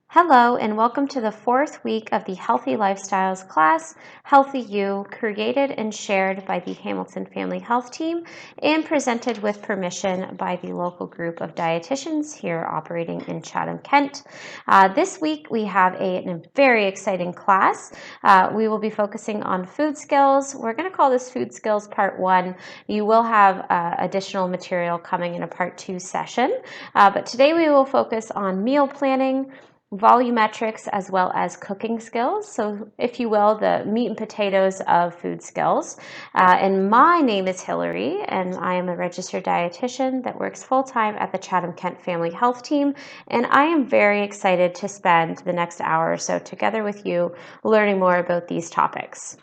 Hello and welcome to the fourth week of the Healthy Lifestyles class, Healthy You, created and shared by the Hamilton Family Health Team and presented with permission by the local group of dietitians here operating in Chatham, Kent. This week we have a very exciting class. We will be focusing on food skills. We're going to call this Food Skills Part 1. You will have additional material coming in a Part 2 session, but today we will focus on meal planning, volumetrics, as well as cooking skills. So if you will, the meat and potatoes of food skills. And my name is Hillary, and I am a registered dietitian that works full-time at the Chatham Kent Family Health Team. And I am very excited to spend the next hour or so together with you learning more about these topics.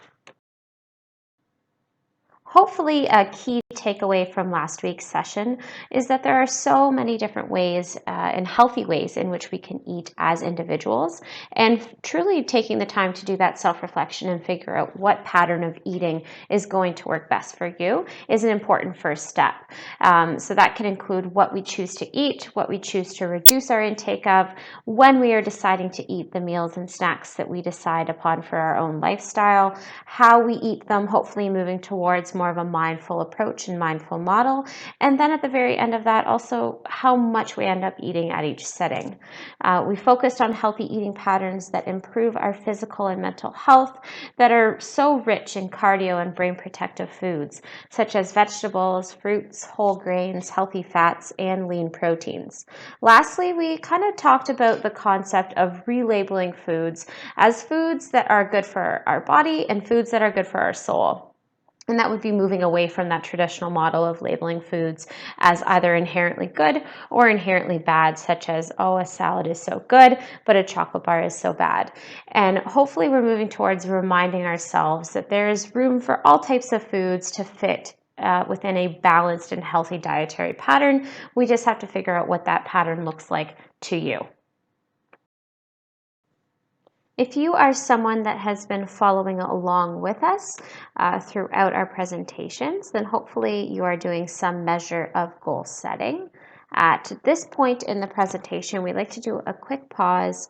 Hopefully, a key takeaway from last week's session is that there are so many different ways and healthy ways in which we can eat as individuals, and truly taking the time to do that self-reflection and figure out what pattern of eating is going to work best for you is an important first step. So that can include what we choose to eat, what we choose to reduce our intake of, when we are deciding to eat the meals and snacks that we decide upon for our own lifestyle, how we eat them, hopefully moving towards more of a mindful approach and mindful model. And then at the very end of that, also how much we end up eating at each sitting. We focused on healthy eating patterns that improve our physical and mental health, that are so rich in cardio and brain protective foods, such as vegetables, fruits, whole grains, healthy fats, and lean proteins. Lastly, we kind of talked about the concept of relabeling foods as foods that are good for our body and foods that are good for our soul. And that would be moving away from that traditional model of labeling foods as either inherently good or inherently bad, such as, oh, a salad is so good, but a chocolate bar is so bad. And hopefully we're moving towards reminding ourselves that there is room for all types of foods to fit within a balanced and healthy dietary pattern. We just have to figure out what that pattern looks like to you. If you are someone that has been following along with us throughout our presentations, then hopefully you are doing some measure of goal setting. At this point in the presentation, we like to do a quick pause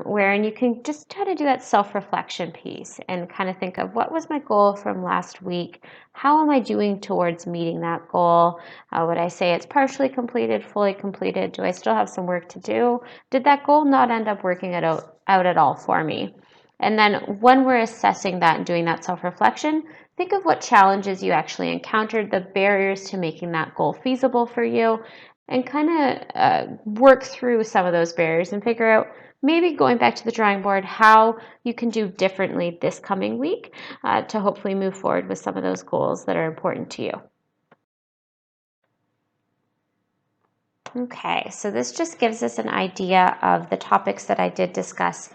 wherein you can just try to do that self-reflection piece and kind of think of what was my goal from last week? How am I doing towards meeting that goal? Would I say it's partially completed, fully completed? Do I still have some work to do? Did that goal not end up working out at all for me? And then when we're assessing that and doing that self-reflection, think of what challenges you actually encountered, the barriers to making that goal feasible for you, and kind of work through some of those barriers and figure out maybe going back to the drawing board how you can do differently this coming week to hopefully move forward with some of those goals that are important to you. Okay, so this just gives us an idea of the topics that I did discuss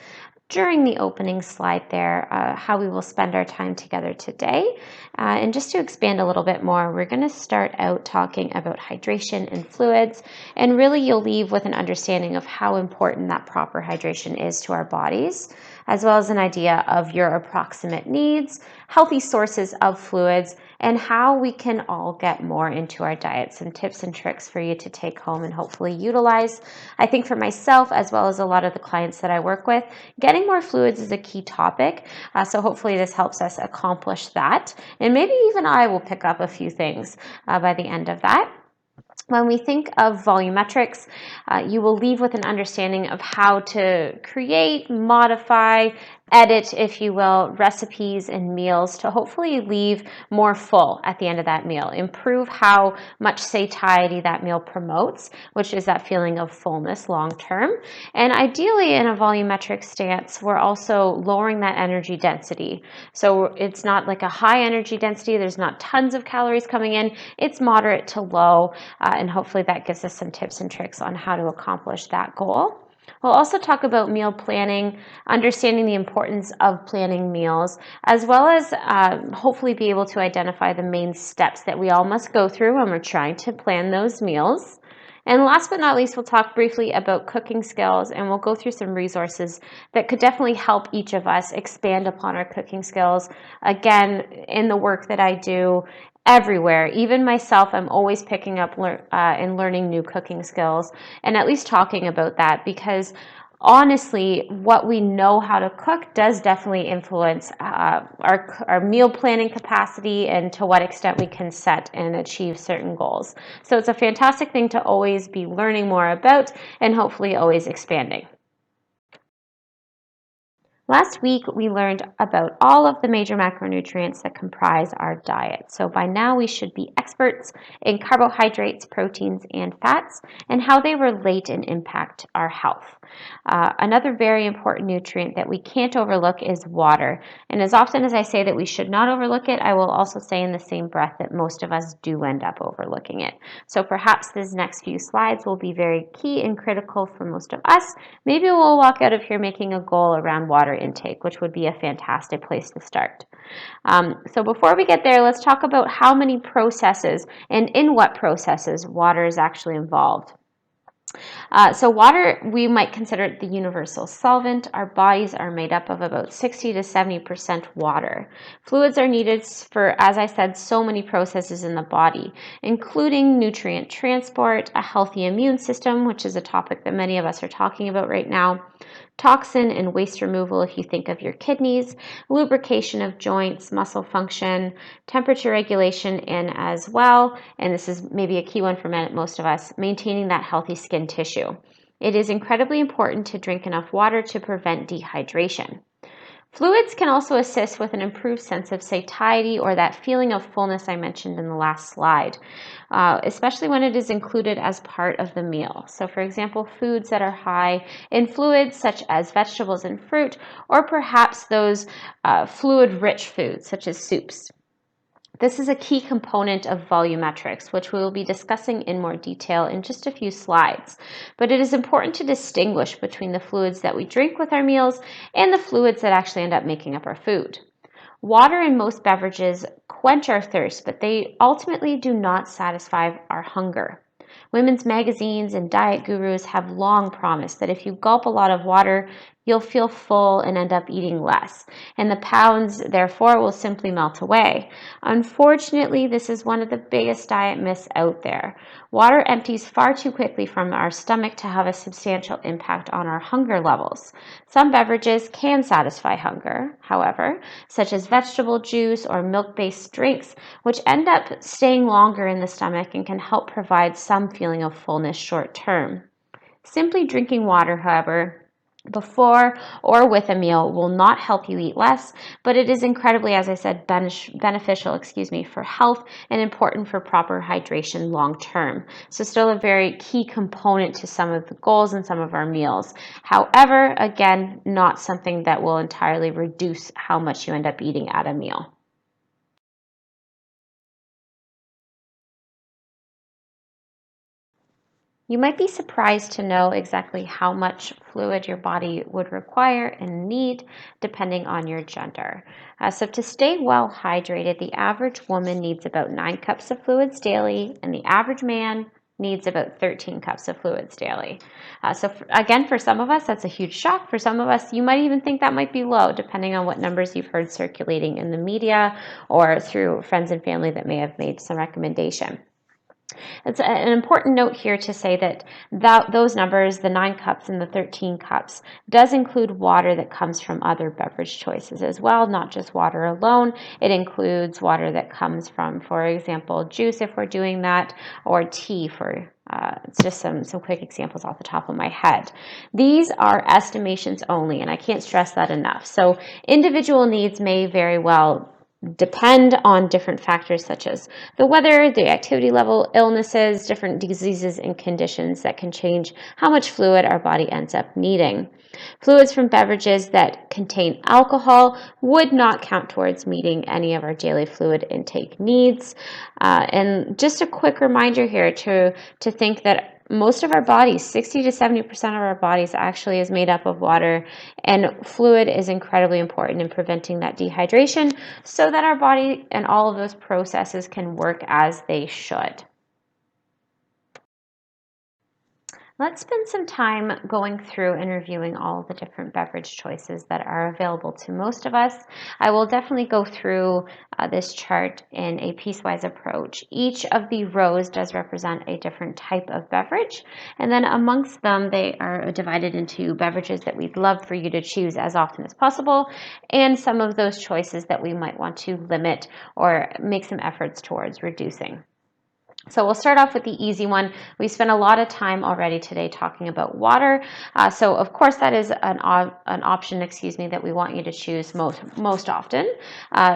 during the opening slide there, how we will spend our time together today. And just to expand a little bit more, we're going to start out talking about hydration and fluids, and really you'll leave with an understanding of how important that proper hydration is to our bodies, as well as an idea of your approximate needs, healthy sources of fluids, and how we can all get more into our diet. Some tips and tricks for you to take home and hopefully utilize. I think for myself, as well as a lot of the clients that I work with, getting more fluids is a key topic. So hopefully this helps us accomplish that. And maybe even I will pick up a few things by the end of that. When we think of volumetrics, you will leave with an understanding of how to create, modify, edit, if you will, recipes and meals to hopefully leave more full at the end of that meal. Improve how much satiety that meal promotes, which is that feeling of fullness long term. And ideally in a volumetric stance, we're also lowering that energy density. So it's not like a high energy density, there's not tons of calories coming in, it's moderate to low, and hopefully that gives us some tips and tricks on how to accomplish that goal. We'll also talk about meal planning, understanding the importance of planning meals, as well as hopefully be able to identify the main steps that we all must go through when we're trying to plan those meals. And last but not least, we'll talk briefly about cooking skills, and we'll go through some resources that could definitely help each of us expand upon our cooking skills. Again, in the work that I do, everywhere, even myself, I'm always picking up and learning new cooking skills, and at least talking about that, because honestly, what we know how to cook does definitely influence our meal planning capacity and to what extent we can set and achieve certain goals. So it's a fantastic thing to always be learning more about and hopefully always expanding. Last week, we learned about all of the major macronutrients that comprise our diet. So by now, we should be experts in carbohydrates, proteins, and fats, and how they relate and impact our health. Another very important nutrient that we can't overlook is water. And as often as I say that we should not overlook it, I will also say in the same breath that most of us do end up overlooking it. So perhaps these next few slides will be very key and critical for most of us. Maybe we'll walk out of here making a goal around water intake, which would be a fantastic place to start. So before we get there, let's talk about how many processes and in what processes water is actually involved. So water, we might consider it the universal solvent. Our bodies are made up of about 60 to 70% water. Fluids are needed for, as I said, so many processes in the body, including nutrient transport, a healthy immune system, which is a topic that many of us are talking about right now, toxin and waste removal if you think of your kidneys, lubrication of joints, muscle function, temperature regulation, and as well, and this is maybe a key one for most of us, maintaining that healthy skin tissue. It is incredibly important to drink enough water to prevent dehydration. Fluids can also assist with an improved sense of satiety or that feeling of fullness I mentioned in the last slide, especially when it is included as part of the meal. So for example, foods that are high in fluids such as vegetables and fruit, or perhaps those fluid-rich foods such as soups. This is a key component of volumetrics, which we will be discussing in more detail in just a few slides. But it is important to distinguish between the fluids that we drink with our meals and the fluids that actually end up making up our food. Water and most beverages quench our thirst, but they ultimately do not satisfy our hunger. Women's magazines and diet gurus have long promised that if you gulp a lot of water, you'll feel full and end up eating less, and the pounds, therefore, will simply melt away. Unfortunately, this is one of the biggest diet myths out there. Water empties far too quickly from our stomach to have a substantial impact on our hunger levels. Some beverages can satisfy hunger, however, such as vegetable juice or milk-based drinks, which end up staying longer in the stomach and can help provide some feeling of fullness short term. Simply drinking water, however, before or with a meal will not help you eat less, but it is incredibly, as I said, beneficial, for health and important for proper hydration long term. So still a very key component to some of the goals and some of our meals. However, again, not something that will entirely reduce how much you end up eating at a meal. You might be surprised to know exactly how much fluid your body would require and need depending on your gender. So to stay well hydrated, the average woman needs about 9 cups of fluids daily, and the average man needs about 13 cups of fluids daily. Again, for some of us, that's a huge shock. For some of us, you might even think that might be low, depending on what numbers you've heard circulating in the media or through friends and family that may have made some recommendation. It's an important note here to say that those numbers, the 9 cups and the 13 cups, does include water that comes from other beverage choices as well, not just water alone. It includes water that comes from, for example, juice if we're doing that, or tea for it's just some quick examples off the top of my head. These are estimations only, and I can't stress that enough. So individual needs may very well depend on different factors such as the weather, the activity level, illnesses, different diseases and conditions that can change how much fluid our body ends up needing. Fluids from beverages that contain alcohol would not count towards meeting any of our daily fluid intake needs. And just a quick reminder here to think that most of our bodies, 60 to 70% of our bodies actually is made up of water, and fluid is incredibly important in preventing that dehydration so that our body and all of those processes can work as they should. Let's spend some time going through and reviewing all the different beverage choices that are available to most of us. I will definitely go through this chart in a piecewise approach. Each of the rows does represent a different type of beverage, and then amongst them they are divided into beverages that we'd love for you to choose as often as possible, and some of those choices that we might want to limit or make some efforts towards reducing. So we'll start off with the easy one. We spent a lot of time already today talking about water. So of course that is an option, that we want you to choose most often.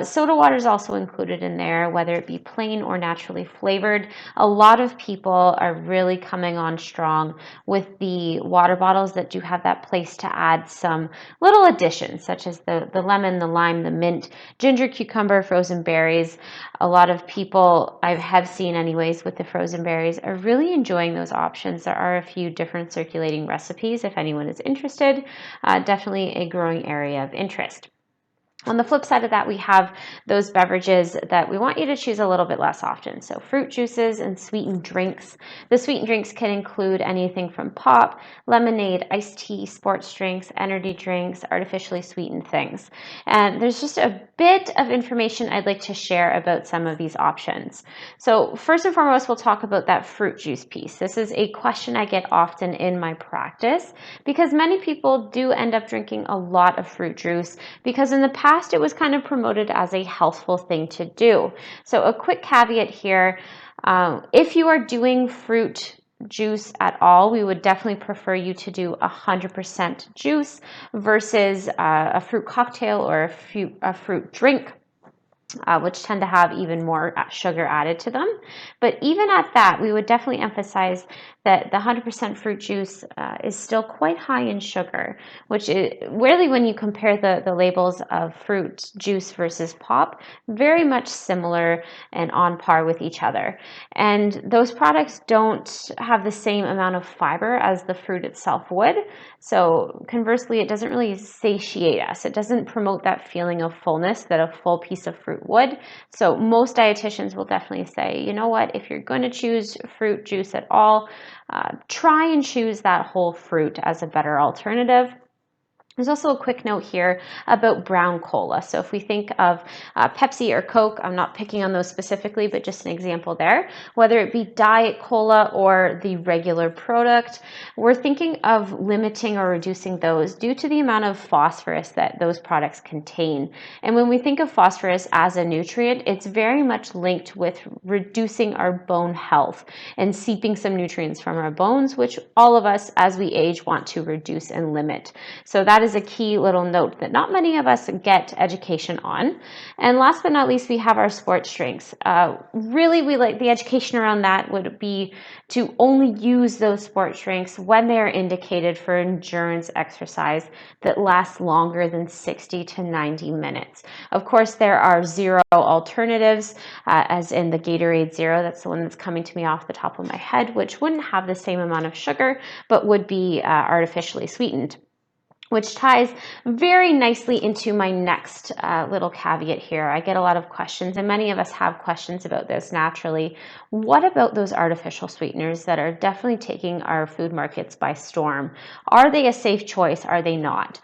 Soda water is also included in there, whether it be plain or naturally flavored. A lot of people are really coming on strong with the water bottles that do have that place to add some little additions, such as the lemon, the lime, the mint, ginger, cucumber, frozen berries. A lot of people I have seen anyways with the frozen berries are really enjoying those options. There are a few different circulating recipes if anyone is interested. Definitely a growing area of interest. On the flip side of that, we have those beverages that we want you to choose a little bit less often. So fruit juices and sweetened drinks. The sweetened drinks can include anything from pop, lemonade, iced tea, sports drinks, energy drinks, artificially sweetened things. And there's just a bit of information I'd like to share about some of these options. So first and foremost, we'll talk about that fruit juice piece. This is a question I get often in my practice because many people do end up drinking a lot of fruit juice because in the past it was kind of promoted as a healthful thing to do. So a quick caveat here, if you are doing fruit juice at all, we would definitely prefer you to do 100% juice versus a fruit cocktail or a fruit drink. Which tend to have even more sugar added to them. But even at that, we would definitely emphasize that the 100% fruit juice is still quite high in sugar, which is really, when you compare the labels of fruit juice versus pop, very much similar and on par with each other. And those products don't have the same amount of fiber as the fruit itself would. So conversely, it doesn't really satiate us. It doesn't promote that feeling of fullness that a full piece of fruit would. So most dietitians will definitely say, you know what, if you're going to choose fruit juice at all, try and choose that whole fruit as a better alternative. There's also a quick note here about brown cola. So if we think of Pepsi or Coke, I'm not picking on those specifically, but just an example there, whether it be diet cola or the regular product, we're thinking of limiting or reducing those due to the amount of phosphorus that those products contain. And when we think of phosphorus as a nutrient, it's very much linked with reducing our bone health and seeping some nutrients from our bones, which all of us as we age want to reduce and limit. So that is a key little note that not many of us get education on. And last but not least, we have our sports drinks. Really, we like the education around that would be to only use those sports drinks when they are indicated for endurance exercise that lasts longer than 60 to 90 minutes. Of course, there are zero alternatives, as in the Gatorade Zero. That's the one that's coming to me off the top of my head, which wouldn't have the same amount of sugar, but would be artificially sweetened. Which ties very nicely into my next little caveat here. I get a lot of questions, and many of us have questions about this naturally. What about those artificial sweeteners that are definitely taking our food markets by storm? Are they a safe choice? Are they not?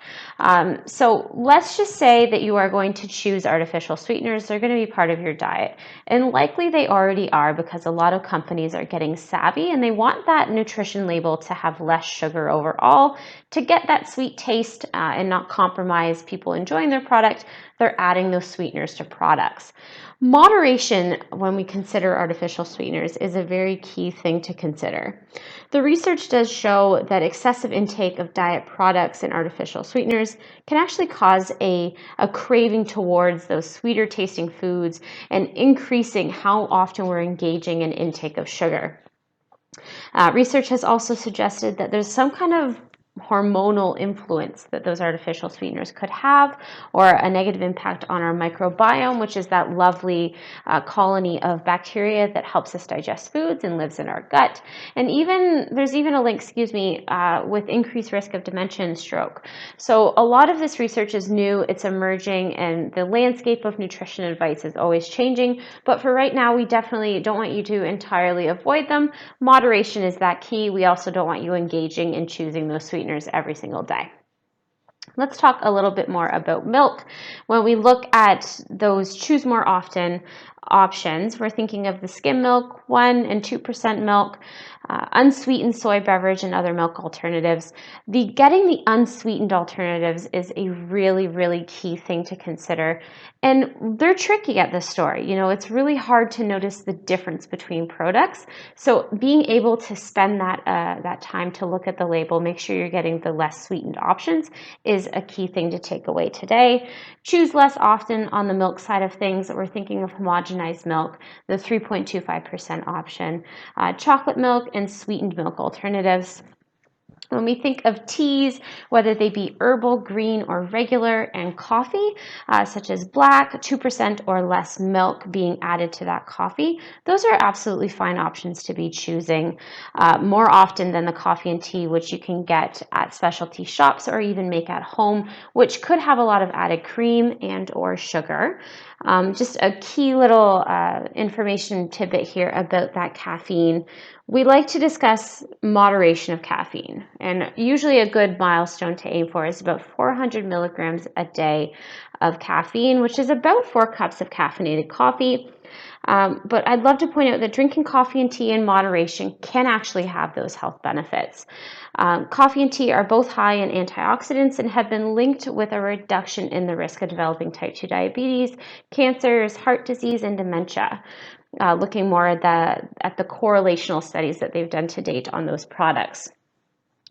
So let's just say that you are going to choose artificial sweeteners. They're going to be part of your diet. And likely they already are, because a lot of companies are getting savvy and they want that nutrition label to have less sugar overall to get that sweet taste and not compromise people enjoying their product. They're adding those sweeteners to products. Moderation, when we consider artificial sweeteners, is a very key thing to consider. The research does show that excessive intake of diet products and artificial sweeteners can actually cause a craving towards those sweeter tasting foods and increasing how often we're engaging in intake of sugar. Research has also suggested that there's some kind of hormonal influence that those artificial sweeteners could have, or a negative impact on our microbiome, which is that lovely colony of bacteria that helps us digest foods and lives in our gut. And there's even a link, with increased risk of dementia and stroke. So a lot of this research is new, it's emerging, and the landscape of nutrition advice is always changing. But for right now, we definitely don't want you to entirely avoid them. Moderation is that key. We also don't want you engaging in choosing those sweeteners every single day. Let's talk a little bit more about milk. When we look at those choose more often options, we're thinking of the skim milk, 1% and 2% milk, unsweetened soy beverage, and other milk alternatives. Getting the unsweetened alternatives is a really, really key thing to consider. And they're tricky at this store. It's really hard to notice the difference between products. So being able to spend that time to look at the label, make sure you're getting the less sweetened options, is a key thing to take away today. Choose less often on the milk side of things. We're thinking of homogenized milk, the 3.25% option, chocolate milk, and sweetened milk alternatives. When we think of teas, whether they be herbal, green, or regular, and coffee, such as black, 2% or less milk being added to that coffee, those are absolutely fine options to be choosing more often than the coffee and tea, which you can get at specialty shops or even make at home, which could have a lot of added cream and or sugar. Just a key little information tidbit here about that caffeine. We like to discuss moderation of caffeine, and usually a good milestone to aim for is about 400 milligrams a day of caffeine, which is about 4 cups of caffeinated coffee. But I'd love to point out that drinking coffee and tea in moderation can actually have those health benefits. Coffee and tea are both high in antioxidants and have been linked with a reduction in the risk of developing type 2 diabetes, cancers, heart disease, and dementia. Looking more at the correlational studies that they've done to date on those products.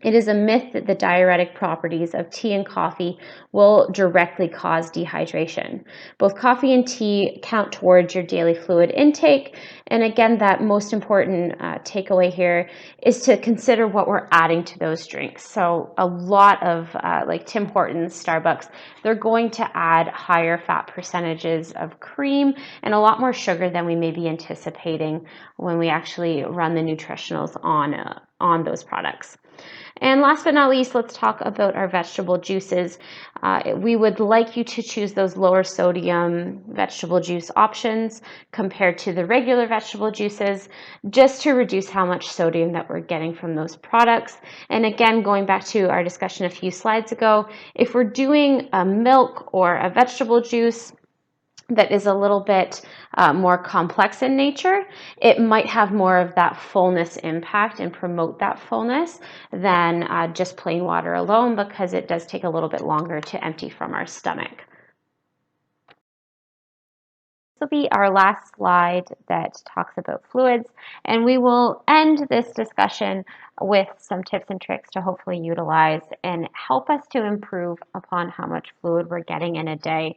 It is a myth that the diuretic properties of tea and coffee will directly cause dehydration. Both coffee and tea count towards your daily fluid intake. And again, that most important takeaway here is to consider what we're adding to those drinks. So a lot of like Tim Hortons, Starbucks, they're going to add higher fat percentages of cream and a lot more sugar than we may be anticipating when we actually run the nutritionals on those products. And last but not least, let's talk about our vegetable juices. We would like you to choose those lower sodium vegetable juice options compared to the regular vegetable juices, just to reduce how much sodium that we're getting from those products. And again, going back to our discussion a few slides ago, if we're doing a milk or a vegetable juice that is a little bit more complex in nature, it might have more of that fullness impact and promote that fullness than just plain water alone, because it does take a little bit longer to empty from our stomach. This will be our last slide that talks about fluids, and we will end this discussion with some tips and tricks to hopefully utilize and help us to improve upon how much fluid we're getting in a day.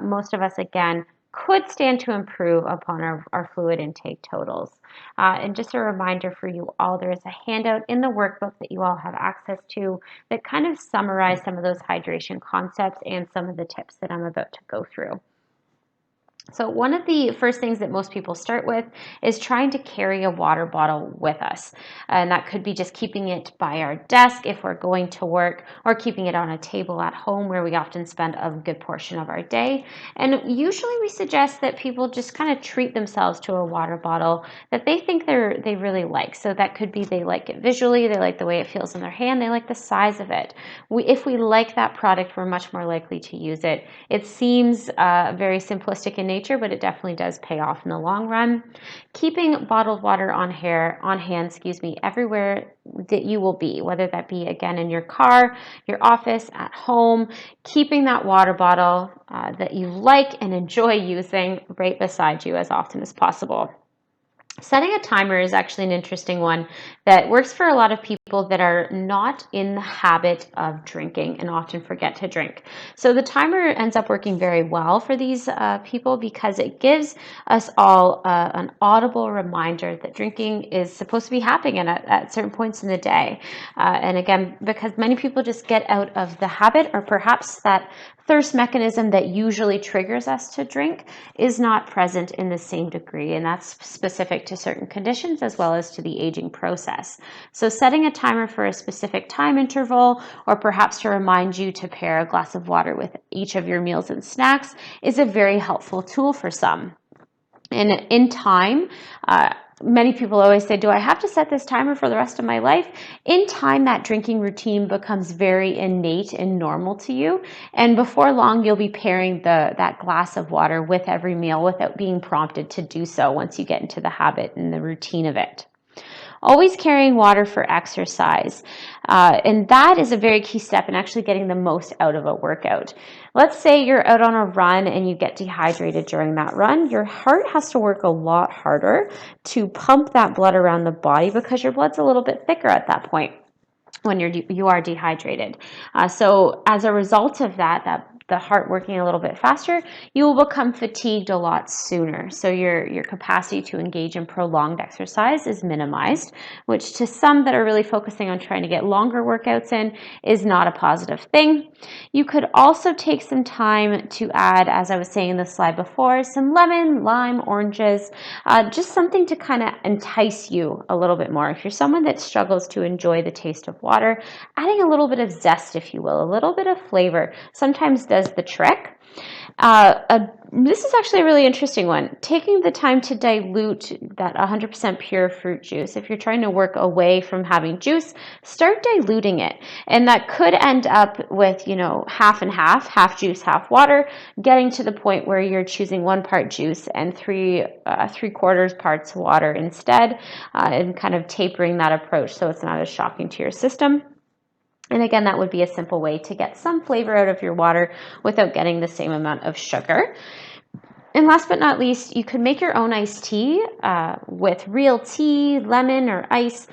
Most of us, again, could stand to improve upon our fluid intake totals. And just a reminder for you all, there is a handout in the workbook that you all have access to that kind of summarize some of those hydration concepts and some of the tips that I'm about to go through. So one of the first things that most people start with is trying to carry a water bottle with us. And that could be just keeping it by our desk if we're going to work, or keeping it on a table at home where we often spend a good portion of our day. And usually we suggest that people just kind of treat themselves to a water bottle that they think they really like. So that could be they like it visually, they like the way it feels in their hand, they like the size of it. If we like that product, we're much more likely to use it. It seems very simplistic in nature, but it definitely does pay off in the long run. Keeping bottled water on hand, everywhere that you will be, whether that be again in your car, your office, at home, keeping that water bottle that you like and enjoy using right beside you as often as possible. Setting a timer is actually an interesting one that works for a lot of people that are not in the habit of drinking and often forget to drink. So the timer ends up working very well for these people because it gives us all an audible reminder that drinking is supposed to be happening at certain points in the day. And again, because many people just get out of the habit, or perhaps that thirst mechanism that usually triggers us to drink is not present in the same degree, and that's specific to certain conditions as well as to the aging process. So setting a timer for a specific time interval, or perhaps to remind you to pair a glass of water with each of your meals and snacks, is a very helpful tool for some. And in time, many people always say, do I have to set this timer for the rest of my life? In time, that drinking routine becomes very innate and normal to you. And before long, you'll be pairing that glass of water with every meal without being prompted to do so once you get into the habit and the routine of it. Always carrying water for exercise. And that is a very key step in actually getting the most out of a workout. Let's say you're out on a run and you get dehydrated during that run. Your heart has to work a lot harder to pump that blood around the body because your blood's a little bit thicker at that point when you are dehydrated. So as a result of that the heart working a little bit faster, you will become fatigued a lot sooner. So your capacity to engage in prolonged exercise is minimized, which to some that are really focusing on trying to get longer workouts in is not a positive thing. You could also take some time to add, as I was saying in the slide before, some lemon, lime, oranges, just something to kind of entice you a little bit more. If you're someone that struggles to enjoy the taste of water, adding a little bit of zest, if you will, a little bit of flavor, sometimes does the trick. This is actually a really interesting one. Taking the time to dilute that 100% pure fruit juice. If you're trying to work away from having juice, start diluting it. And that could end up with, half and half juice, half water, getting to the point where you're choosing 1 part juice and 3/4 parts water instead, and kind of tapering that approach so it's not as shocking to your system. And again, that would be a simple way to get some flavor out of your water without getting the same amount of sugar. And last but not least, you could make your own iced tea with real tea, lemon, or ice.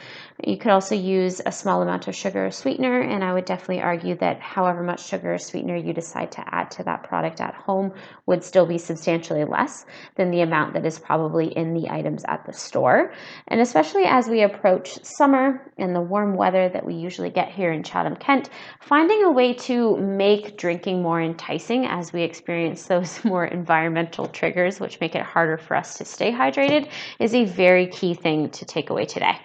You could also use a small amount of sugar or sweetener, and I would definitely argue that however much sugar or sweetener you decide to add to that product at home would still be substantially less than the amount that is probably in the items at the store. And especially as we approach summer and the warm weather that we usually get here in Chatham, Kent, finding a way to make drinking more enticing as we experience those more environmental triggers, which make it harder for us to stay hydrated, is a very key thing to take away today.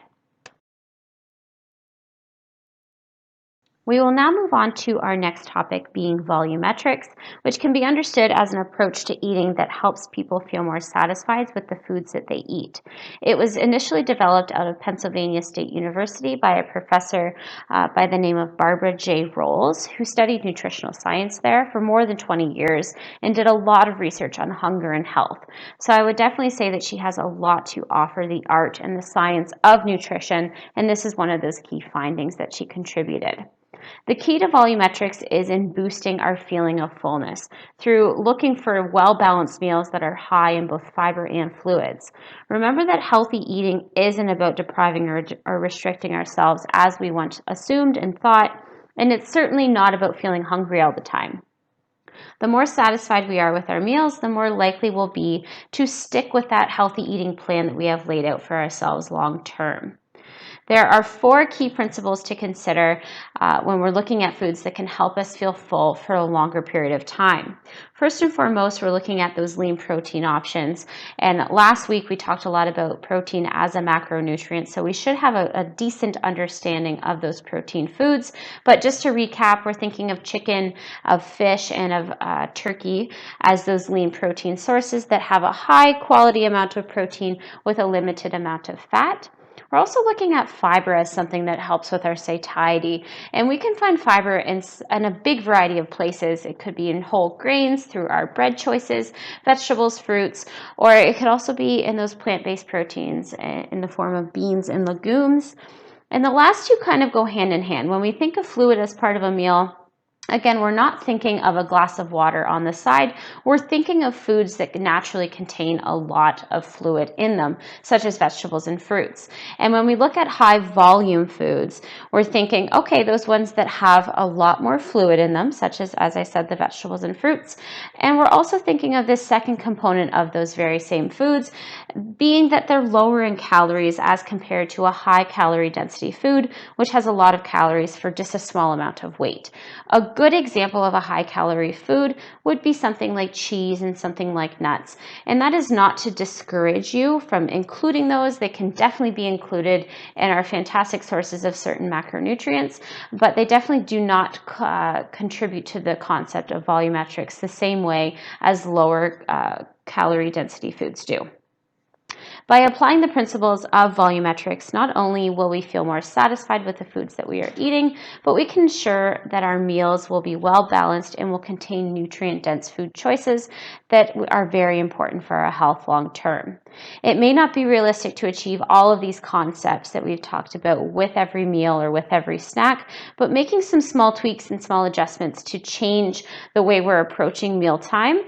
We will now move on to our next topic, being volumetrics, which can be understood as an approach to eating that helps people feel more satisfied with the foods that they eat. It was initially developed out of Pennsylvania State University by a professor by the name of Barbara J. Rolls, who studied nutritional science there for more than 20 years and did a lot of research on hunger and health. So I would definitely say that she has a lot to offer the art and the science of nutrition, and this is one of those key findings that she contributed. The key to volumetrics is in boosting our feeling of fullness through looking for well-balanced meals that are high in both fiber and fluids. Remember that healthy eating isn't about depriving or restricting ourselves as we once assumed and thought, and it's certainly not about feeling hungry all the time. The more satisfied we are with our meals, the more likely we'll be to stick with that healthy eating plan that we have laid out for ourselves long term. There are 4 key principles to consider when we're looking at foods that can help us feel full for a longer period of time. First and foremost, we're looking at those lean protein options. And last week, we talked a lot about protein as a macronutrient, so we should have a decent understanding of those protein foods. But just to recap, we're thinking of chicken, of fish, and of turkey as those lean protein sources that have a high quality amount of protein with a limited amount of fat. We're also looking at fiber as something that helps with our satiety, and we can find fiber in a big variety of places. It could be in whole grains through our bread choices, vegetables, fruits, or it could also be in those plant-based proteins in the form of beans and legumes. And the last 2 kind of go hand in hand. When we think of fluid as part of a meal, Again, we're not thinking of a glass of water on the side. We're thinking of foods that naturally contain a lot of fluid in them, such as vegetables and fruits. And when we look at high volume foods, we're thinking, okay, those ones that have a lot more fluid in them, such as I said, the vegetables and fruits. And we're also thinking of this second component of those very same foods, being that they're lower in calories as compared to a high calorie density food, which has a lot of calories for just a small amount of weight. A good example of a high calorie food would be something like cheese and something like nuts. And that is not to discourage you from including those. They can definitely be included and are fantastic sources of certain macronutrients, but they definitely do not contribute to the concept of volumetrics the same way as lower calorie density foods do. By applying the principles of volumetrics, not only will we feel more satisfied with the foods that we are eating, but we can ensure that our meals will be well balanced and will contain nutrient-dense food choices that are very important for our health long term. It may not be realistic to achieve all of these concepts that we've talked about with every meal or with every snack, but making some small tweaks and small adjustments to change the way we're approaching mealtime,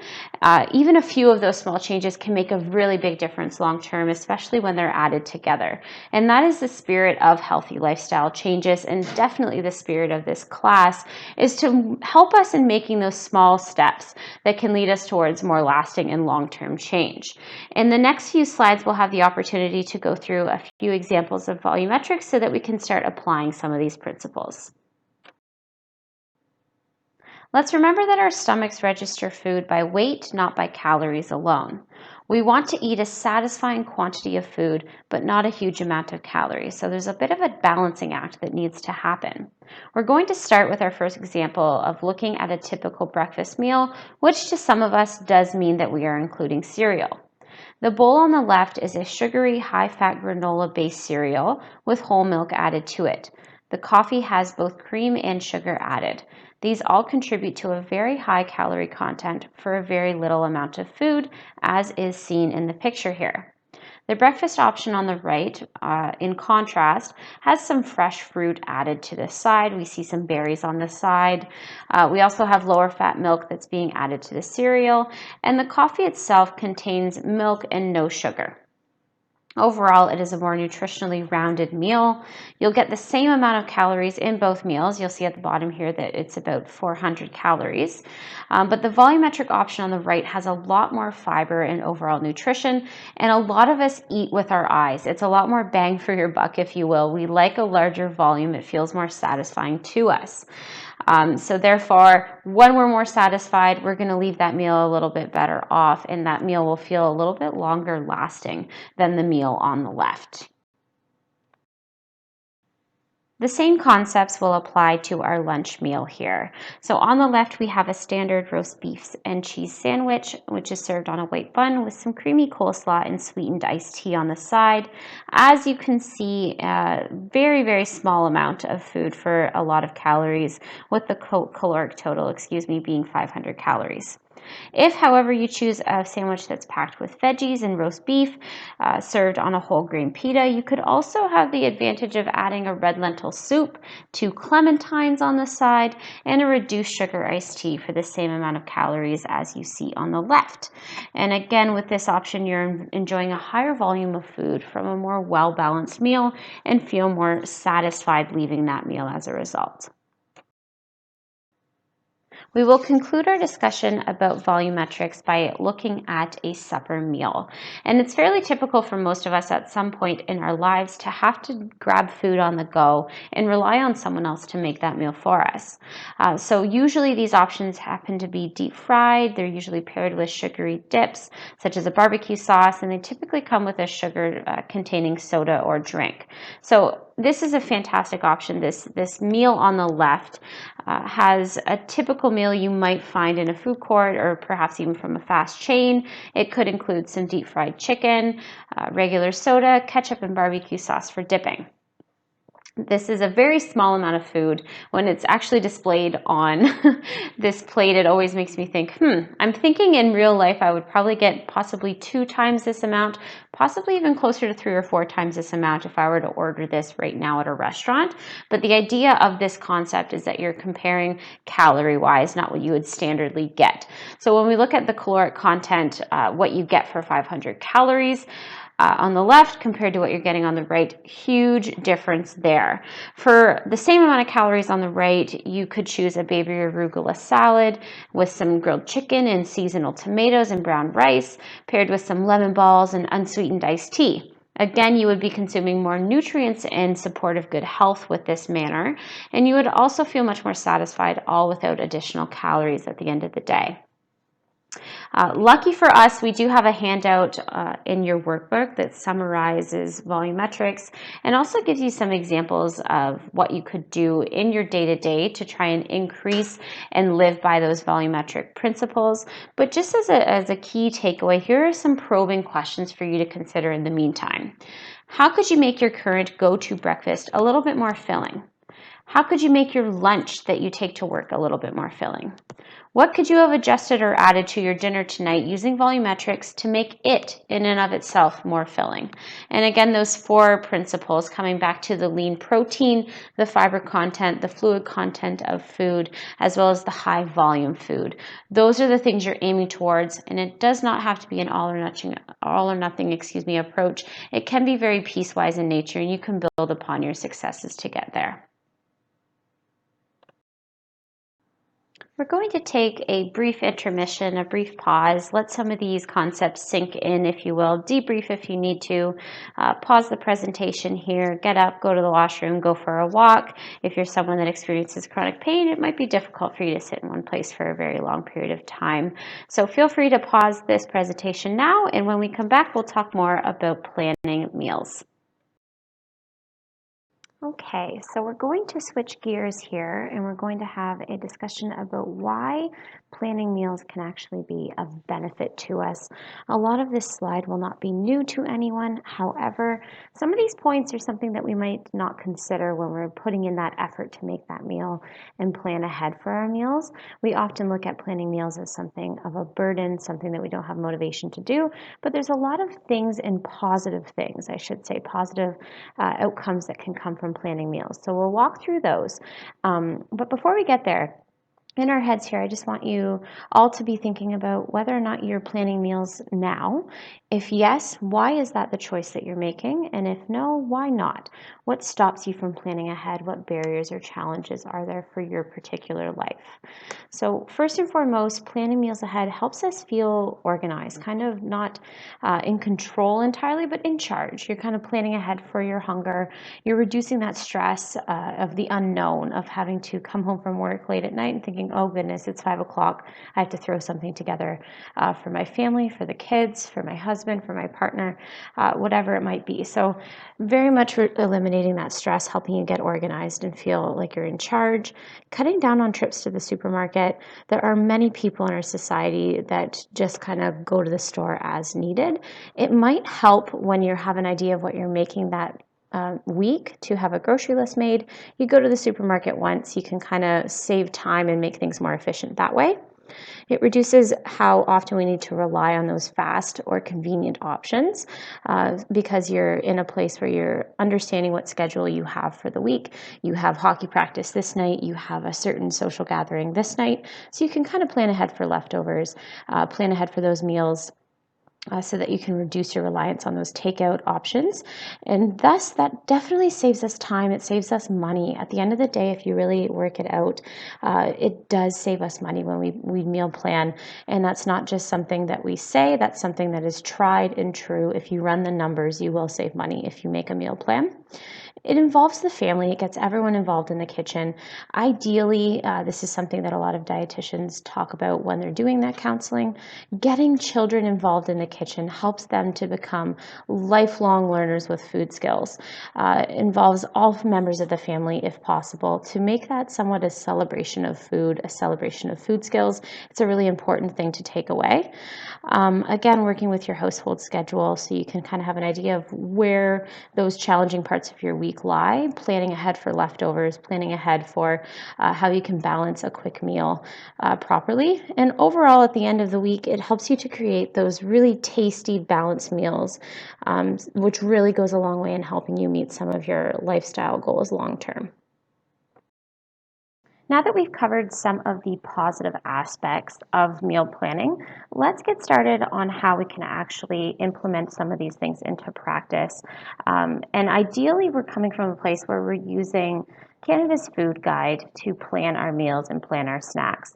even a few of those small changes can make a really big difference long term, especially when they're added together. And that is the spirit of healthy lifestyle changes, and definitely the spirit of this class is to help us in making those small steps that can lead us towards more lasting and long-term change. In the next few slides, we'll have the opportunity to go through a few examples of volumetrics so that we can start applying some of these principles. Let's remember that our stomachs register food by weight, not by calories alone. We want to eat a satisfying quantity of food, but not a huge amount of calories. So there's a bit of a balancing act that needs to happen. We're going to start with our first example of looking at a typical breakfast meal, which to some of us does mean that we are including cereal. The bowl on the left is a sugary, high-fat granola-based cereal with whole milk added to it. The coffee has both cream and sugar added. These all contribute to a very high calorie content for a very little amount of food, as is seen in the picture here. The breakfast option on the right, in contrast, has some fresh fruit added to the side. We see some berries on the side. We also have lower fat milk that's being added to the cereal, and the coffee itself contains milk and no sugar. Overall, it is a more nutritionally rounded meal. You'll get the same amount of calories in both meals. You'll see at the bottom here that it's about 400 calories. But the volumetric option on the right has a lot more fiber and overall nutrition, and a lot of us eat with our eyes. It's a lot more bang for your buck, if you will. We like a larger volume. It feels more satisfying to us. So therefore, when we're more satisfied, we're going to leave that meal a little bit better off, and that meal will feel a little bit longer lasting than the meal on the left. The same concepts will apply to our lunch meal here. So on the left, we have a standard roast beef and cheese sandwich, which is served on a white bun with some creamy coleslaw and sweetened iced tea on the side. As you can see, a very, very small amount of food for a lot of calories, with the caloric total, being 500 calories. If, however, you choose a sandwich that's packed with veggies and roast beef, served on a whole grain pita, you could also have the advantage of adding a red lentil soup, 2 clementines on the side, and a reduced sugar iced tea for the same amount of calories as you see on the left. And again, with this option, you're enjoying a higher volume of food from a more well-balanced meal and feel more satisfied leaving that meal as a result. We will conclude our discussion about volumetrics by looking at a supper meal. And it's fairly typical for most of us at some point in our lives to have to grab food on the go and rely on someone else to make that meal for us. So usually these options happen to be deep fried. They're usually paired with sugary dips, such as a barbecue sauce, and they typically come with a sugar containing soda or drink. So this is a fantastic option. This meal on the left has a typical meal you might find in a food court or perhaps even from a fast chain. It could include some deep fried chicken, regular soda, ketchup, and barbecue sauce for dipping. This is a very small amount of food. When it's actually displayed on this plate, it always makes me think, I'm thinking in real life I would probably get possibly 2 times this amount, possibly even closer to 3 or 4 times this amount if I were to order this right now at a restaurant. But the idea of this concept is that you're comparing calorie-wise, not what you would standardly get. So when we look at the caloric content, what you get for 500 calories, on the left compared to what you're getting on the right, huge difference there. For the same amount of calories on the right, you could choose a baby arugula salad with some grilled chicken and seasonal tomatoes and brown rice, paired with some lemon balls and unsweetened iced tea. Again, you would be consuming more nutrients in support of good health with this manner, and you would also feel much more satisfied, all without additional calories at the end of the day. Lucky for us, we do have a handout in your workbook that summarizes volumetrics and also gives you some examples of what you could do in your day-to-day to try and increase and live by those volumetric principles. But just as a key takeaway, here are some probing questions for you to consider in the meantime. How could you make your current go-to breakfast a little bit more filling? How could you make your lunch that you take to work a little bit more filling? What could you have adjusted or added to your dinner tonight using volumetrics to make it in and of itself more filling? And again, those 4 principles coming back to the lean protein, the fiber content, the fluid content of food, as well as the high volume food. Those are the things you're aiming towards, and it does not have to be an all or nothing approach. It can be very piecewise in nature, and you can build upon your successes to get there. We're going to take a brief intermission, a brief pause, let some of these concepts sink in, if you will, debrief if you need to, pause the presentation here, get up, go to the washroom, go for a walk. If you're someone that experiences chronic pain, it might be difficult for you to sit in one place for a very long period of time. So feel free to pause this presentation now, and when we come back, we'll talk more about planning meals. Okay, so we're going to switch gears here and we're going to have a discussion about why planning meals can actually be of benefit to us. A lot of this slide will not be new to anyone. However, some of these points are something that we might not consider when we're putting in that effort to make that meal and plan ahead for our meals. We often look at planning meals as something of a burden, something that we don't have motivation to do, but there's a lot of things and positive things, I should say, positive outcomes that can come from planning meals. So we'll walk through those. But before we get there, in our heads here, I just want you all to be thinking about whether or not you're planning meals now. If yes, why is that the choice that you're making? And if no, why not? What stops you from planning ahead? What barriers or challenges are there for your particular life? So first and foremost, planning meals ahead helps us feel organized, kind of not in control entirely, but in charge. You're kind of planning ahead for your hunger. You're reducing that stress of the unknown, of having to come home from work late at night and thinking, oh goodness, it's 5 o'clock. I have to throw something together for my family, for the kids, for my husband, for my partner, whatever it might be. So very much eliminating that stress, helping you get organized and feel like you're in charge. Cutting down on trips to the supermarket. There are many people in our society that just kind of go to the store as needed. It might help when you have an idea of what you're making that week to have a grocery list made. You go to the supermarket once, you can kind of save time and make things more efficient that way. It reduces how often we need to rely on those fast or convenient options because you're in a place where you're understanding what schedule you have for the week. You have hockey practice this night, you have a certain social gathering this night, so you can kind of plan ahead for leftovers, plan ahead for those meals. So that you can reduce your reliance on those takeout options. And thus, that definitely saves us time. It saves us money. At the end of the day, if you really work it out, it does save us money when we meal plan. And that's not just something that we say, that's something that is tried and true. If you run the numbers, you will save money if you make a meal plan. It involves the family. It gets everyone involved in the kitchen. Ideally, this is something that a lot of dietitians talk about when they're doing that counseling. Getting children involved in the kitchen helps them to become lifelong learners with food skills. Involves all members of the family, if possible, to make that somewhat a celebration of food, a celebration of food skills. It's a really important thing to take away. Again, working with your household schedule so you can kind of have an idea of where those challenging parts parts of your week lie, planning ahead for leftovers, planning ahead for how you can balance a quick meal properly. And overall, at the end of the week, it helps you to create those really tasty, balanced meals, which really goes a long way in helping you meet some of your lifestyle goals long term. Now that we've covered some of the positive aspects of meal planning, let's get started on how we can actually implement some of these things into practice. And ideally, we're coming from a place where we're using Canada's Food Guide to plan our meals and plan our snacks.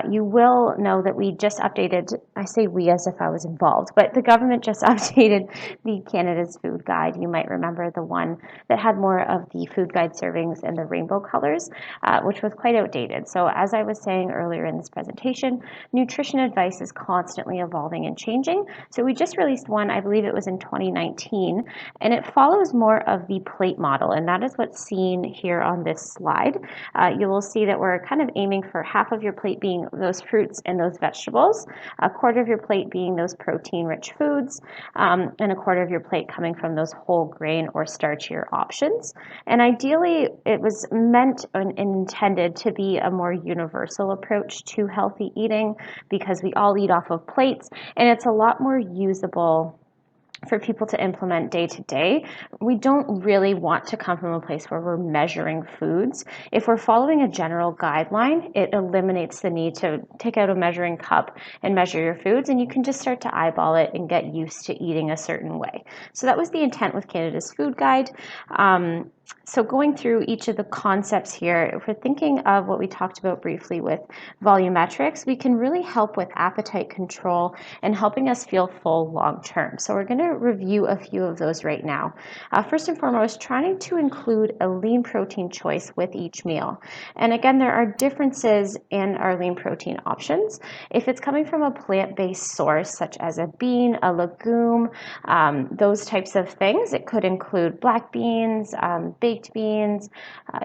You will know that we just updated, I say we as if I was involved, but the government just updated the Canada's Food Guide. You might remember the one that had more of the food guide servings and the rainbow colors, which was quite outdated. So as I was saying earlier in this presentation, nutrition advice is constantly evolving and changing. So we just released one, I believe it was in 2019, and it follows more of the plate model, and that is what's seen here on this slide. You will see that we're kind of aiming for half of your plate being those fruits and those vegetables, a quarter of your plate being those protein-rich foods, and a quarter of your plate coming from those whole grain or starchier options. And ideally, it was meant and intended to be a more universal approach to healthy eating because we all eat off of plates, and it's a lot more usable for people to implement day to day. We don't really want to come from a place where we're measuring foods. If we're following a general guideline, it eliminates the need to take out a measuring cup and measure your foods, and you can just start to eyeball it and get used to eating a certain way. So that was the intent with Canada's Food Guide. So going through each of the concepts here, if we're thinking of what we talked about briefly with volumetrics, we can really help with appetite control and helping us feel full long term. So we're going to review a few of those right now. First and foremost, trying to include a lean protein choice with each meal. And again, there are differences in our lean protein options. If it's coming from a plant-based source, such as a bean, a legume, those types of things, it could include black beans, baked beans,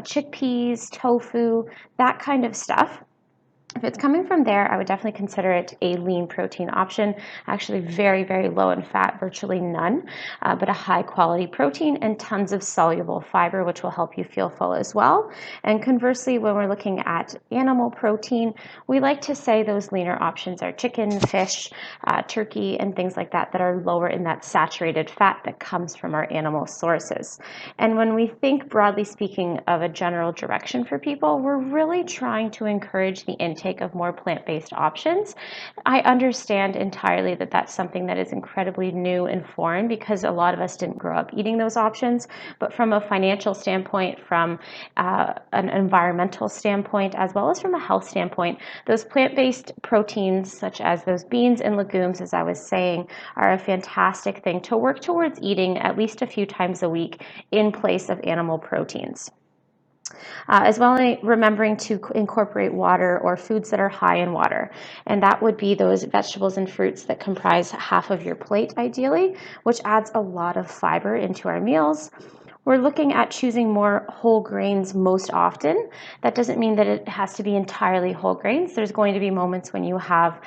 chickpeas, tofu, that kind of stuff. If it's coming from there, I would definitely consider it a lean protein option, actually very, very low in fat, virtually none, but a high quality protein and tons of soluble fiber, which will help you feel full as well. And conversely, when we're looking at animal protein, we like to say those leaner options are chicken, fish, turkey, and things like that are lower in that saturated fat that comes from our animal sources. And when we think broadly speaking of a general direction for people, we're really trying to encourage the intake of more plant-based options. I understand entirely that that's something that is incredibly new and foreign because a lot of us didn't grow up eating those options, but from a financial standpoint, from an environmental standpoint, as well as from a health standpoint, those plant-based proteins such as those beans and legumes, as I was saying, are a fantastic thing to work towards eating at least a few times a week in place of animal proteins. As well, remembering to incorporate water or foods that are high in water. And that would be those vegetables and fruits that comprise half of your plate, ideally, which adds a lot of fiber into our meals. We're looking at choosing more whole grains most often. That doesn't mean that it has to be entirely whole grains. There's going to be moments when you have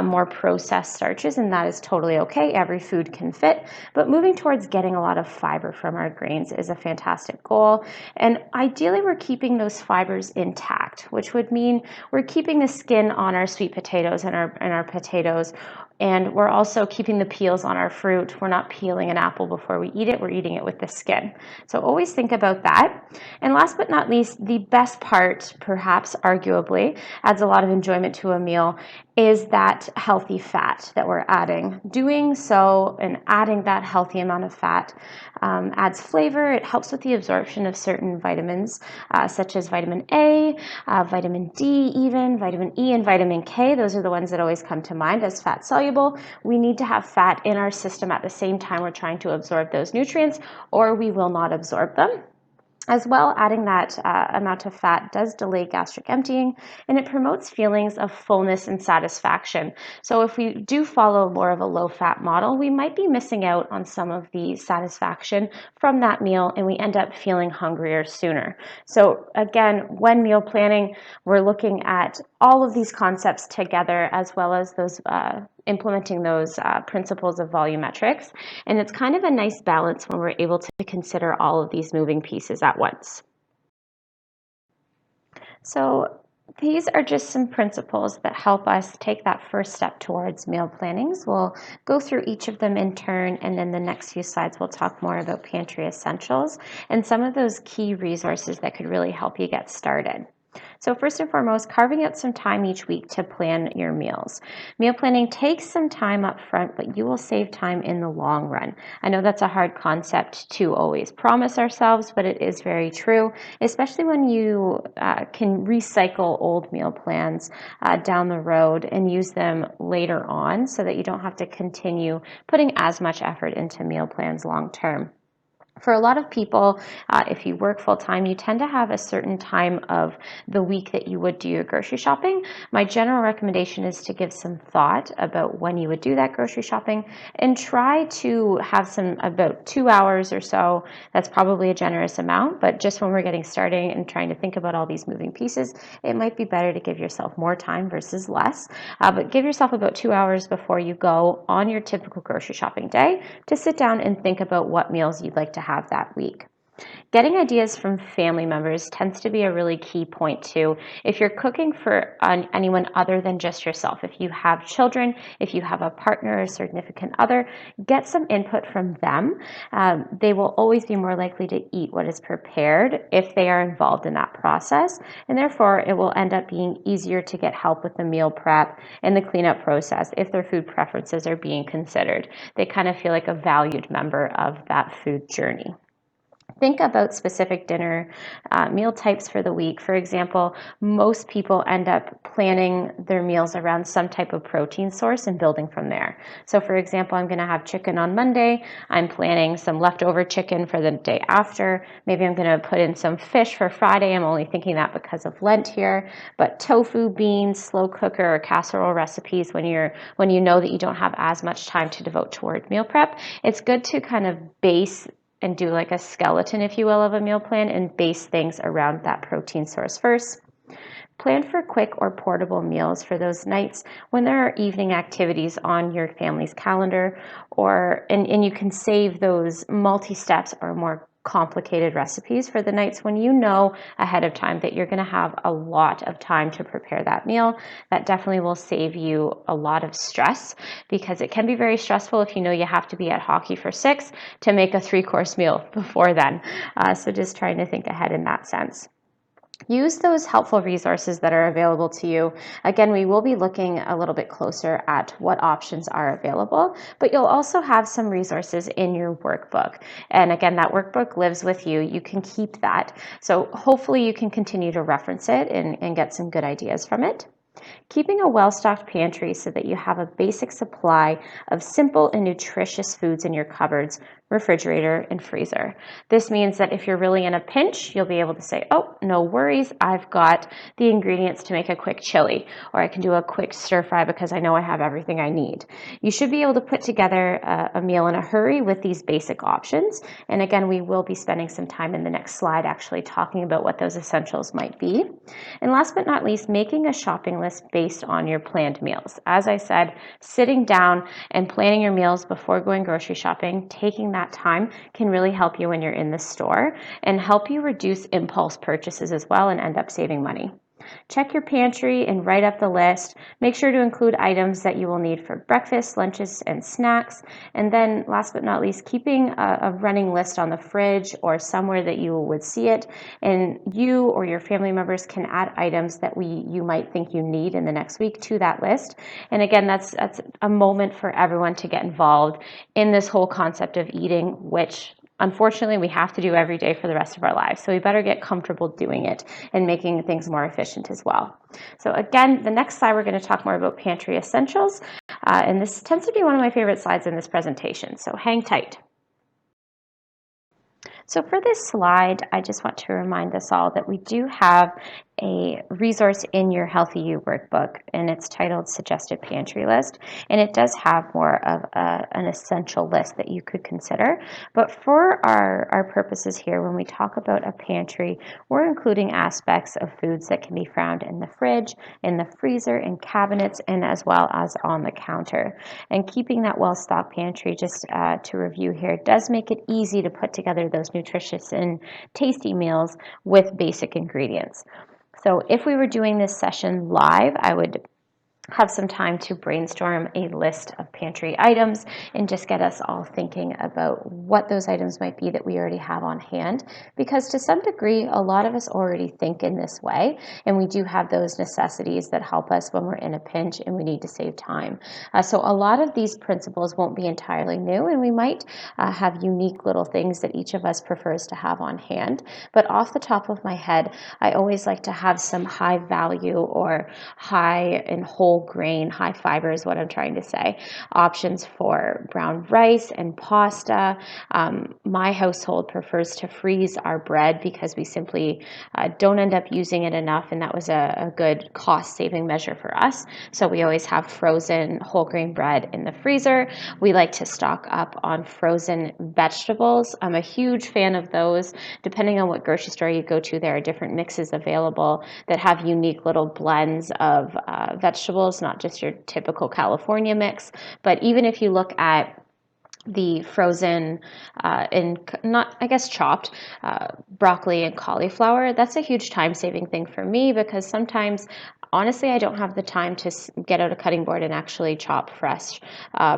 more processed starches, and that is totally okay. Every food can fit. But moving towards getting a lot of fiber from our grains is a fantastic goal. And ideally, we're keeping those fibers intact, which would mean we're keeping the skin on our sweet potatoes and our potatoes. And we're also keeping the peels on our fruit. We're not peeling an apple before we eat it. We're eating it with the skin. So always think about that. And last but not least, the best part, perhaps arguably, adds a lot of enjoyment to a meal, is that healthy fat that we're adding. Doing so and adding that healthy amount of fat adds flavor. It helps with the absorption of certain vitamins, such as vitamin A, vitamin D even, vitamin E, and vitamin K. Those are the ones that always come to mind as fat soluble. We need to have fat in our system at the same time we're trying to absorb those nutrients, or we will not absorb them. As well, adding that amount of fat does delay gastric emptying, and it promotes feelings of fullness and satisfaction. So if we do follow more of a low-fat model, we might be missing out on some of the satisfaction from that meal, and we end up feeling hungrier sooner. So again, when meal planning, we're looking at all of these concepts together, as well as those implementing those principles of volumetrics. And it's kind of a nice balance when we're able to consider all of these moving pieces at once. So these are just some principles that help us take that first step towards meal plannings. We'll go through each of them in turn, and then the next few slides we'll talk more about pantry essentials and some of those key resources that could really help you get started. So first and foremost, carving out some time each week to plan your meals. Meal planning takes some time up front, but you will save time in the long run. I know that's a hard concept to always promise ourselves, but it is very true, especially when you can recycle old meal plans down the road and use them later on so that you don't have to continue putting as much effort into meal plans long term. For a lot of people, if you work full-time, you tend to have a certain time of the week that you would do your grocery shopping. My general recommendation is to give some thought about when you would do that grocery shopping and try to have about 2 hours or so. That's probably a generous amount, but just when we're getting started and trying to think about all these moving pieces, it might be better to give yourself more time versus less. But give yourself about 2 hours before you go on your typical grocery shopping day to sit down and think about what meals you'd like to have that week. Getting ideas from family members tends to be a really key point too. If you're cooking for anyone other than just yourself, if you have children, if you have a partner or significant other, get some input from them. They will always be more likely to eat what is prepared if they are involved in that process, and therefore it will end up being easier to get help with the meal prep and the cleanup process if their food preferences are being considered. They kind of feel like a valued member of that food journey. Think about specific dinner meal types for the week. For example, most people end up planning their meals around some type of protein source and building from there. So for example, I'm going to have chicken on Monday. I'm planning some leftover chicken for the day after. Maybe I'm going to put in some fish for Friday. I'm only thinking that because of Lent here. But tofu, beans, slow cooker, or casserole recipes when you know that you don't have as much time to devote toward meal prep, it's good to kind of base and do like a skeleton, if you will, of a meal plan and base things around that protein source first. Plan for quick or portable meals for those nights when there are evening activities on your family's calendar, and you can save those multi-steps or more complicated recipes for the nights when you know ahead of time that you're going to have a lot of time to prepare that meal. That definitely will save you a lot of stress, because it can be very stressful if you know you have to be at hockey for 6 to make a 3-course meal before then. So just trying to think ahead in that sense. Use those helpful resources that are available to you. Again, we will be looking a little bit closer at what options are available, but you'll also have some resources in your workbook. And again, that workbook lives with you. You can keep that. So hopefully you can continue to reference it and get some good ideas from it. Keeping a well-stocked pantry so that you have a basic supply of simple and nutritious foods in your cupboards, refrigerator, and freezer. This means that if you're really in a pinch, you'll be able to say, oh, no worries, I've got the ingredients to make a quick chili, or I can do a quick stir fry because I know I have everything I need. You should be able to put together a meal in a hurry with these basic options. And again, we will be spending some time in the next slide actually talking about what those essentials might be. And last but not least, making a shopping list based on your planned meals. As I said, sitting down and planning your meals before going grocery shopping, taking that time can really help you when you're in the store and help you reduce impulse purchases as well and end up saving money. Check your pantry and write up the list. Make sure to include items that you will need for breakfast, lunches, and snacks. And then last but not least, keeping a running list on the fridge or somewhere that you would see it. And you or your family members can add items that you might think you need in the next week to that list. And again, that's a moment for everyone to get involved in this whole concept of eating, which unfortunately, we have to do every day for the rest of our lives. So we better get comfortable doing it and making things more efficient as well. So again, the next slide, we're going to talk more about pantry essentials. And this tends to be one of my favorite slides in this presentation. So hang tight. So for this slide, I just want to remind us all that we do have a resource in your Healthy You workbook, and it's titled Suggested Pantry List, and it does have more of an essential list that you could consider. But for our purposes here, when we talk about a pantry, we're including aspects of foods that can be found in the fridge, in the freezer, in cabinets, and as well as on the counter. And keeping that well-stocked pantry, just to review here, does make it easy to put together those nutritious and tasty meals with basic ingredients. So if we were doing this session live, I would have some time to brainstorm a list of pantry items and just get us all thinking about what those items might be that we already have on hand, because to some degree a lot of us already think in this way, and we do have those necessities that help us when we're in a pinch and we need to save time. So a lot of these principles won't be entirely new, and we might have unique little things that each of us prefers to have on hand. But off the top of my head, I always like to have some high value or high and whole grain, high fiber is what I'm trying to say, options for brown rice and pasta. My household prefers to freeze our bread because we simply don't end up using it enough, and that was a good cost-saving measure for us. So we always have frozen whole grain bread in the freezer. We like to stock up on frozen vegetables. I'm a huge fan of those. Depending on what grocery store you go to, there are different mixes available that have unique little blends of vegetables, not just your typical California mix. But even if you look at the frozen and not, I guess, chopped broccoli and cauliflower, that's a huge time-saving thing for me, because sometimes, honestly, I don't have the time to get out a cutting board and actually chop fresh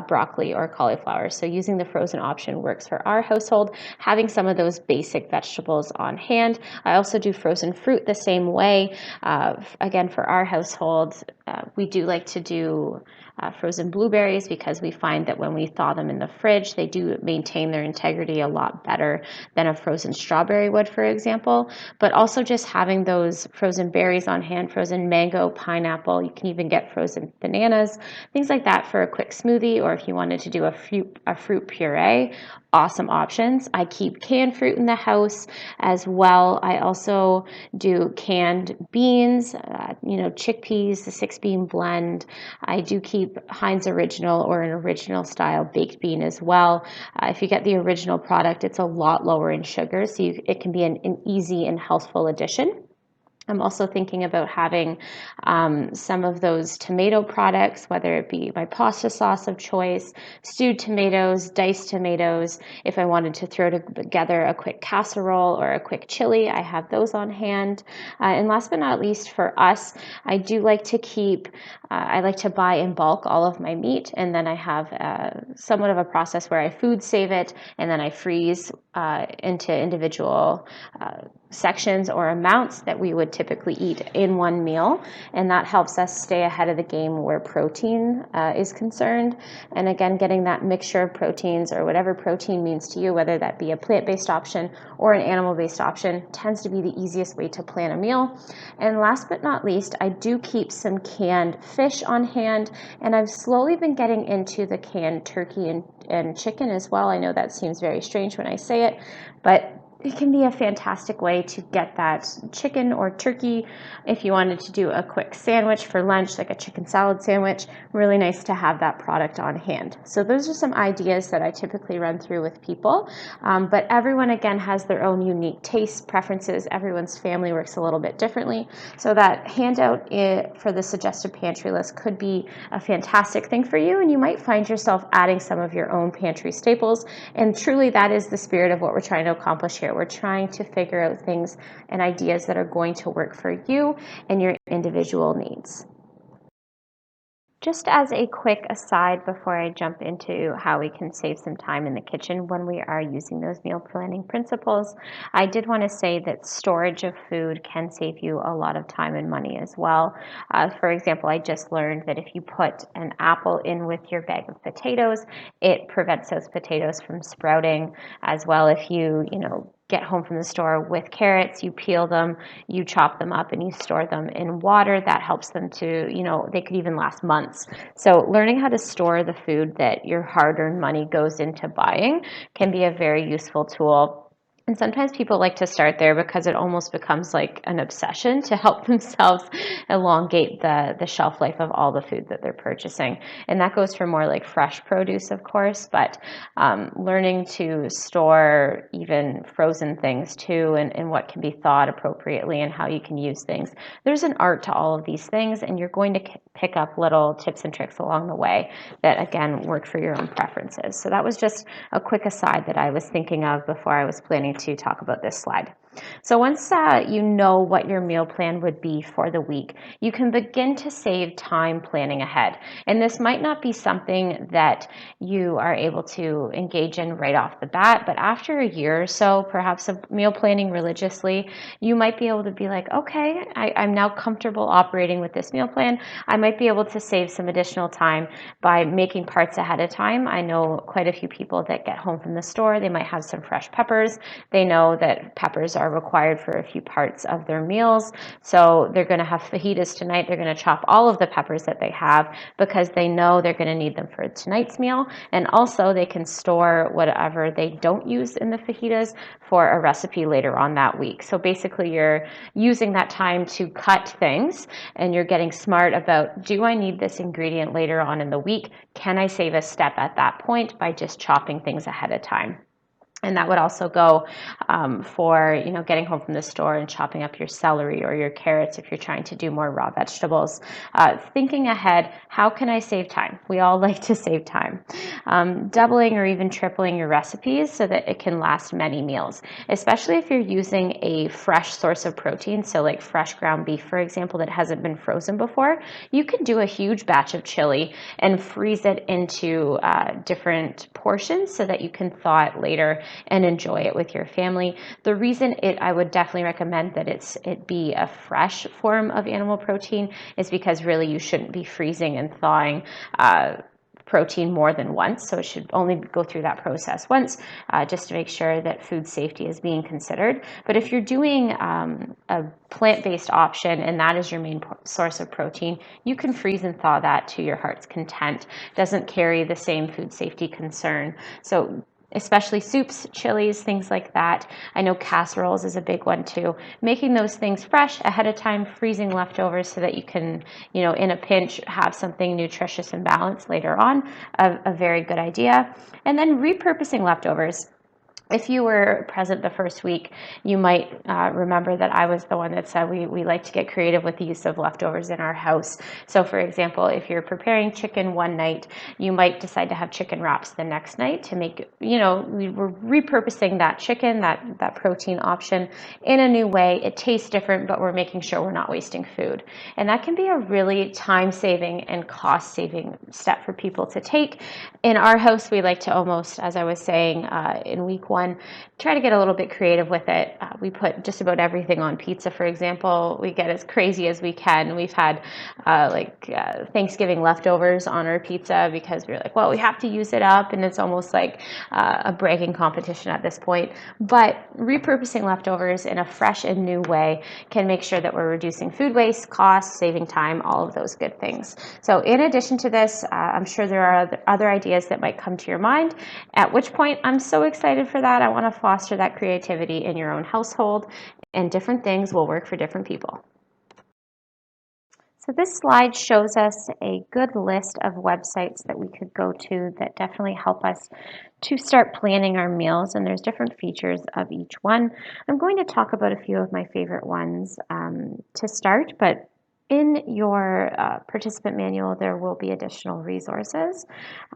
broccoli or cauliflower. So using the frozen option works for our household, having some of those basic vegetables on hand. I also do frozen fruit the same way. Again, for our household, we do like to do frozen blueberries, because we find that when we thaw them in the fridge, they do maintain their integrity a lot better than a frozen strawberry would, for example. But also just having those frozen berries on hand, frozen mango, pineapple, you can even get frozen bananas, things like that for a quick smoothie, or if you wanted to do a fruit puree, awesome options. I keep canned fruit in the house as well. I also do canned beans, chickpeas, the 6-bean blend. I do keep Heinz Original or an original style baked bean as well. If you get the original product, it's a lot lower in sugar, so it can be an easy and healthful addition. I'm also thinking about having some of those tomato products, whether it be my pasta sauce of choice, stewed tomatoes, diced tomatoes. If I wanted to throw together a quick casserole or a quick chili, I have those on hand. And last but not least, for us, I do like to I like to buy in bulk all of my meat, and then I have somewhat of a process where I food save it, and then I freeze into individual sections or amounts that we would typically eat in one meal, and that helps us stay ahead of the game where protein is concerned. And again, getting that mixture of proteins, or whatever protein means to you, whether that be a plant-based option or an animal-based option, tends to be the easiest way to plan a meal. And last but not least, I do keep some canned fish on hand, and I've slowly been getting into the canned turkey and chicken as well. I know that seems very strange when I say it, but it can be a fantastic way to get that chicken or turkey if you wanted to do a quick sandwich for lunch, like a chicken salad sandwich. Really nice to have that product on hand. So those are some ideas that I typically run through with people. But everyone, again, has their own unique tastes, preferences. Everyone's family works a little bit differently. So that handout for the suggested pantry list could be a fantastic thing for you, and you might find yourself adding some of your own pantry staples. And truly, that is the spirit of what we're trying to accomplish here. We're trying to figure out things and ideas that are going to work for you and your individual needs. Just as a quick aside before I jump into how we can save some time in the kitchen when we are using those meal planning principles, I did want to say that storage of food can save you a lot of time and money as well. For example, I just learned that if you put an apple in with your bag of potatoes, it prevents those potatoes from sprouting. As well, if you get home from the store with carrots, you peel them, you chop them up, and you store them in water. That helps them to, they could even last months. So learning how to store the food that your hard-earned money goes into buying can be a very useful tool. And sometimes people like to start there because it almost becomes like an obsession to help themselves elongate the shelf life of all the food that they're purchasing. And that goes for more like fresh produce, of course, but learning to store even frozen things too, and what can be thawed appropriately and how you can use things. There's an art to all of these things, and you're going to pick up little tips and tricks along the way that, again, work for your own preferences. So that was just a quick aside that I was thinking of before I was planning to talk about this slide. So once you know what your meal plan would be for the week, you can begin to save time planning ahead. And this might not be something that you are able to engage in right off the bat, but after a year or so, perhaps of meal planning religiously, you might be able to be like, okay, I'm now comfortable operating with this meal plan. I might be able to save some additional time by making parts ahead of time. I know quite a few people that get home from the store. They might have some fresh peppers. They know that peppers are required for a few parts of their meals. So they're going to have fajitas tonight. They're going to chop all of the peppers that they have because they know they're going to need them for tonight's meal. And also they can store whatever they don't use in the fajitas for a recipe later on that week. So basically you're using that time to cut things, and you're getting smart about, do I need this ingredient later on in the week? Can I save a step at that point by just chopping things ahead of time? And that would also go for, getting home from the store and chopping up your celery or your carrots if you're trying to do more raw vegetables. Thinking ahead, how can I save time? We all like to save time. Doubling or even tripling your recipes so that it can last many meals, especially if you're using a fresh source of protein. So like fresh ground beef, for example, that hasn't been frozen before. You can do a huge batch of chili and freeze it into different portions so that you can thaw it later and enjoy it with your family. The reason I would definitely recommend that it be a fresh form of animal protein is because really you shouldn't be freezing and thawing protein more than once. So it should only go through that process once, just to make sure that food safety is being considered. But if you're doing a plant-based option and that is your main source of protein, you can freeze and thaw that to your heart's content. It doesn't carry the same food safety concern. So especially soups, chilies, things like that. I know casseroles is a big one too. Making those things fresh ahead of time, freezing leftovers so that you can, in a pinch, have something nutritious and balanced later on, a very good idea. And then repurposing leftovers. If you were present the first week, you might remember that I was the one that said we like to get creative with the use of leftovers in our house. So for example, if you're preparing chicken one night, you might decide to have chicken wraps the next night to make, we were repurposing that chicken, that protein option in a new way. It tastes different, but we're making sure we're not wasting food. And that can be a really time-saving and cost-saving step for people to take. In our house, we like to almost, as I was saying, in week one, try to get a little bit creative with it. We put just about everything on pizza, for example. We get as crazy as we can. We've had Thanksgiving leftovers on our pizza because we're like, well, we have to use it up, and it's almost like a bragging competition at this point. But repurposing leftovers in a fresh and new way can make sure that we're reducing food waste, costs, saving time, all of those good things. So in addition to this, I'm sure there are other ideas that might come to your mind, at which point I'm so excited for that. I want to foster that creativity in your own household, and different things will work for different people. So this slide shows us a good list of websites that we could go to that definitely help us to start planning our meals, and there's different features of each one. I'm going to talk about a few of my favorite ones to start, but in your participant manual, there will be additional resources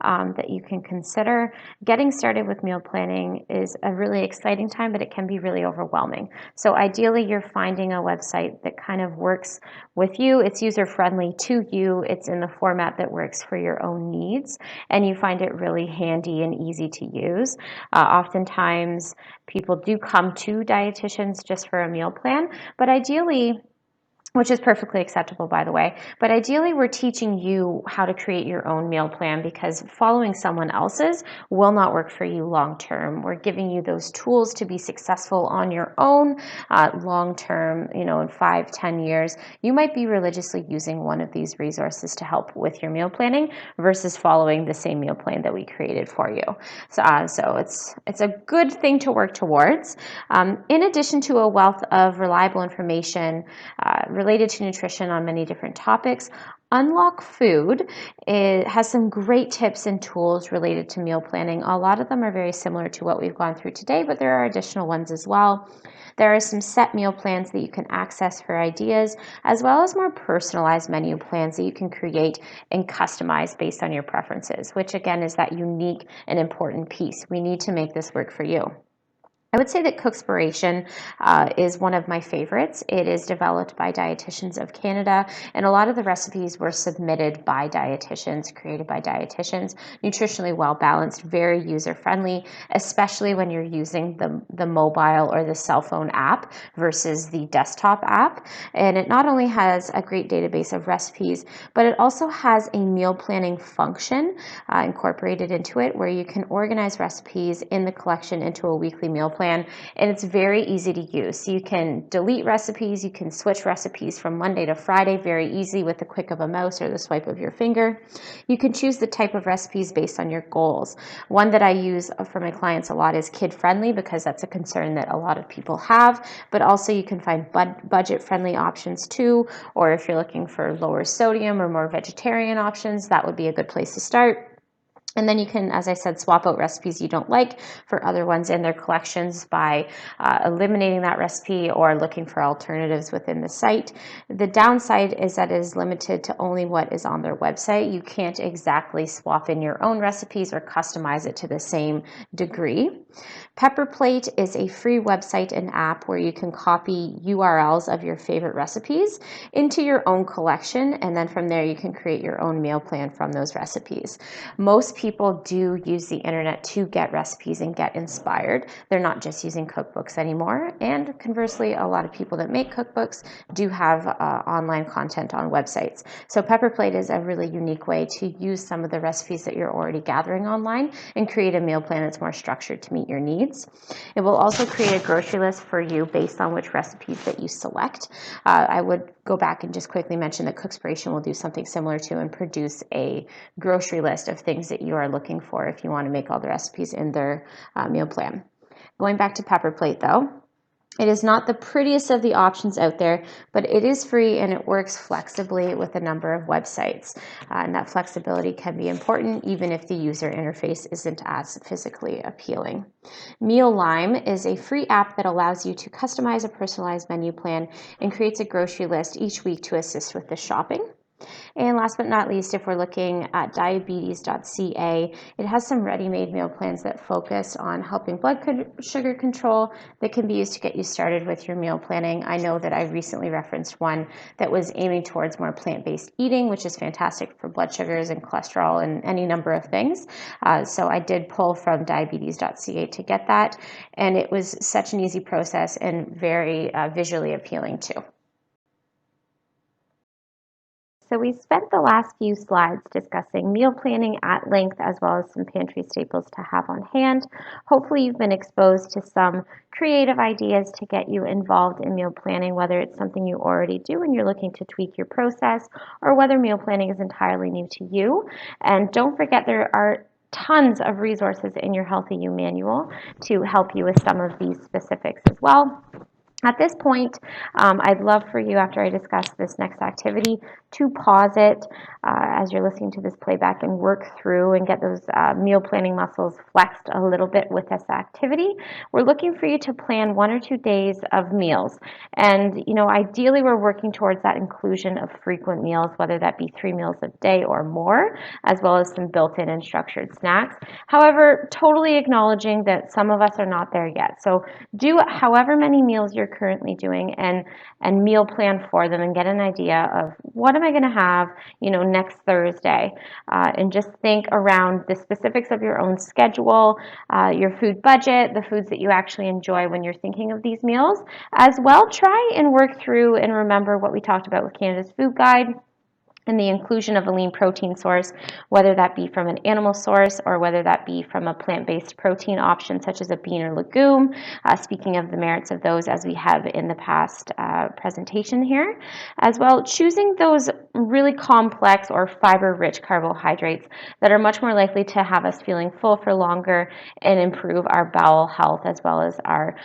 that you can consider. Getting started with meal planning is a really exciting time, but it can be really overwhelming. So ideally, you're finding a website that kind of works with you. It's user-friendly to you. It's in the format that works for your own needs, and you find it really handy and easy to use. Oftentimes, people do come to dietitians just for a meal plan, but ideally, which is perfectly acceptable, by the way. But ideally, we're teaching you how to create your own meal plan, because following someone else's will not work for you long term. We're giving you those tools to be successful on your own long term, in 5-10 years. You might be religiously using one of these resources to help with your meal planning versus following the same meal plan that we created for you. So it's a good thing to work towards. In addition to a wealth of reliable information related to nutrition on many different topics, Unlock Food has some great tips and tools related to meal planning. A lot of them are very similar to what we've gone through today, but there are additional ones as well. There are some set meal plans that you can access for ideas, as well as more personalized menu plans that you can create and customize based on your preferences, which again is that unique and important piece. We need to make this work for you. I would say that Cookspiration is one of my favorites. It is developed by Dietitians of Canada, and a lot of the recipes were submitted by dietitians, created by dietitians, nutritionally well-balanced, very user-friendly, especially when you're using the mobile or the cell phone app versus the desktop app. And it not only has a great database of recipes, but it also has a meal planning function incorporated into it, where you can organize recipes in the collection into a weekly meal plan. And it's very easy to use. So you can delete recipes, you can switch recipes from Monday to Friday very easily with the click of a mouse or the swipe of your finger. You can choose the type of recipes based on your goals. One that I use for my clients a lot is kid-friendly, because that's a concern that a lot of people have, but also you can find budget-friendly options too, or if you're looking for lower sodium or more vegetarian options, that would be a good place to start. And then you can, as I said, swap out recipes you don't like for other ones in their collections by eliminating that recipe or looking for alternatives within the site. The downside is that it is limited to only what is on their website. You can't exactly swap in your own recipes or customize it to the same degree. Pepperplate is a free website and app where you can copy URLs of your favorite recipes into your own collection, and then from there you can create your own meal plan from those recipes. Most people do use the internet to get recipes and get inspired. They're not just using cookbooks anymore, and conversely, a lot of people that make cookbooks do have online content on websites. So Pepperplate is a really unique way to use some of the recipes that you're already gathering online and create a meal plan that's more structured to meet your needs. It will also create a grocery list for you based on which recipes that you select. I would go back and just quickly mention that Cookspiration will do something similar to and produce a grocery list of things that you are looking for if you want to make all the recipes in their meal plan. Going back to Pepperplate though, it is not the prettiest of the options out there, but it is free and it works flexibly with a number of websites. And that flexibility can be important even if the user interface isn't as physically appealing. Mealime is a free app that allows you to customize a personalized menu plan and creates a grocery list each week to assist with the shopping. And last but not least, if we're looking at diabetes.ca, it has some ready-made meal plans that focus on helping blood sugar control that can be used to get you started with your meal planning. I know that I recently referenced one that was aiming towards more plant-based eating, which is fantastic for blood sugars and cholesterol and any number of things. So I did pull from diabetes.ca to get that, and it was such an easy process and very visually appealing too. So we spent the last few slides discussing meal planning at length, as well as some pantry staples to have on hand. Hopefully you've been exposed to some creative ideas to get you involved in meal planning, whether it's something you already do and you're looking to tweak your process, or whether meal planning is entirely new to you. And don't forget, there are tons of resources in your Healthy You manual to help you with some of these specifics as well. At this point, I'd love for you, after I discuss this next activity, to pause it as you're listening to this playback and work through and get those meal planning muscles flexed a little bit with this activity. We're looking for you to plan 1 or 2 days of meals. And, ideally we're working towards that inclusion of frequent meals, whether that be 3 meals a day or more, as well as some built-in and structured snacks. However, totally acknowledging that some of us are not there yet. So do however many meals you're currently doing and meal plan for them and get an idea of what am I going to have, next Thursday. And just think around the specifics of your own schedule, your food budget, the foods that you actually enjoy when you're thinking of these meals. As well, try and work through and remember what we talked about with Canada's Food Guide and the inclusion of a lean protein source, whether that be from an animal source or whether that be from a plant-based protein option such as a bean or legume. Speaking of the merits of those, as we have in the past presentation here. As well, choosing those really complex or fiber-rich carbohydrates that are much more likely to have us feeling full for longer and improve our bowel health as well as our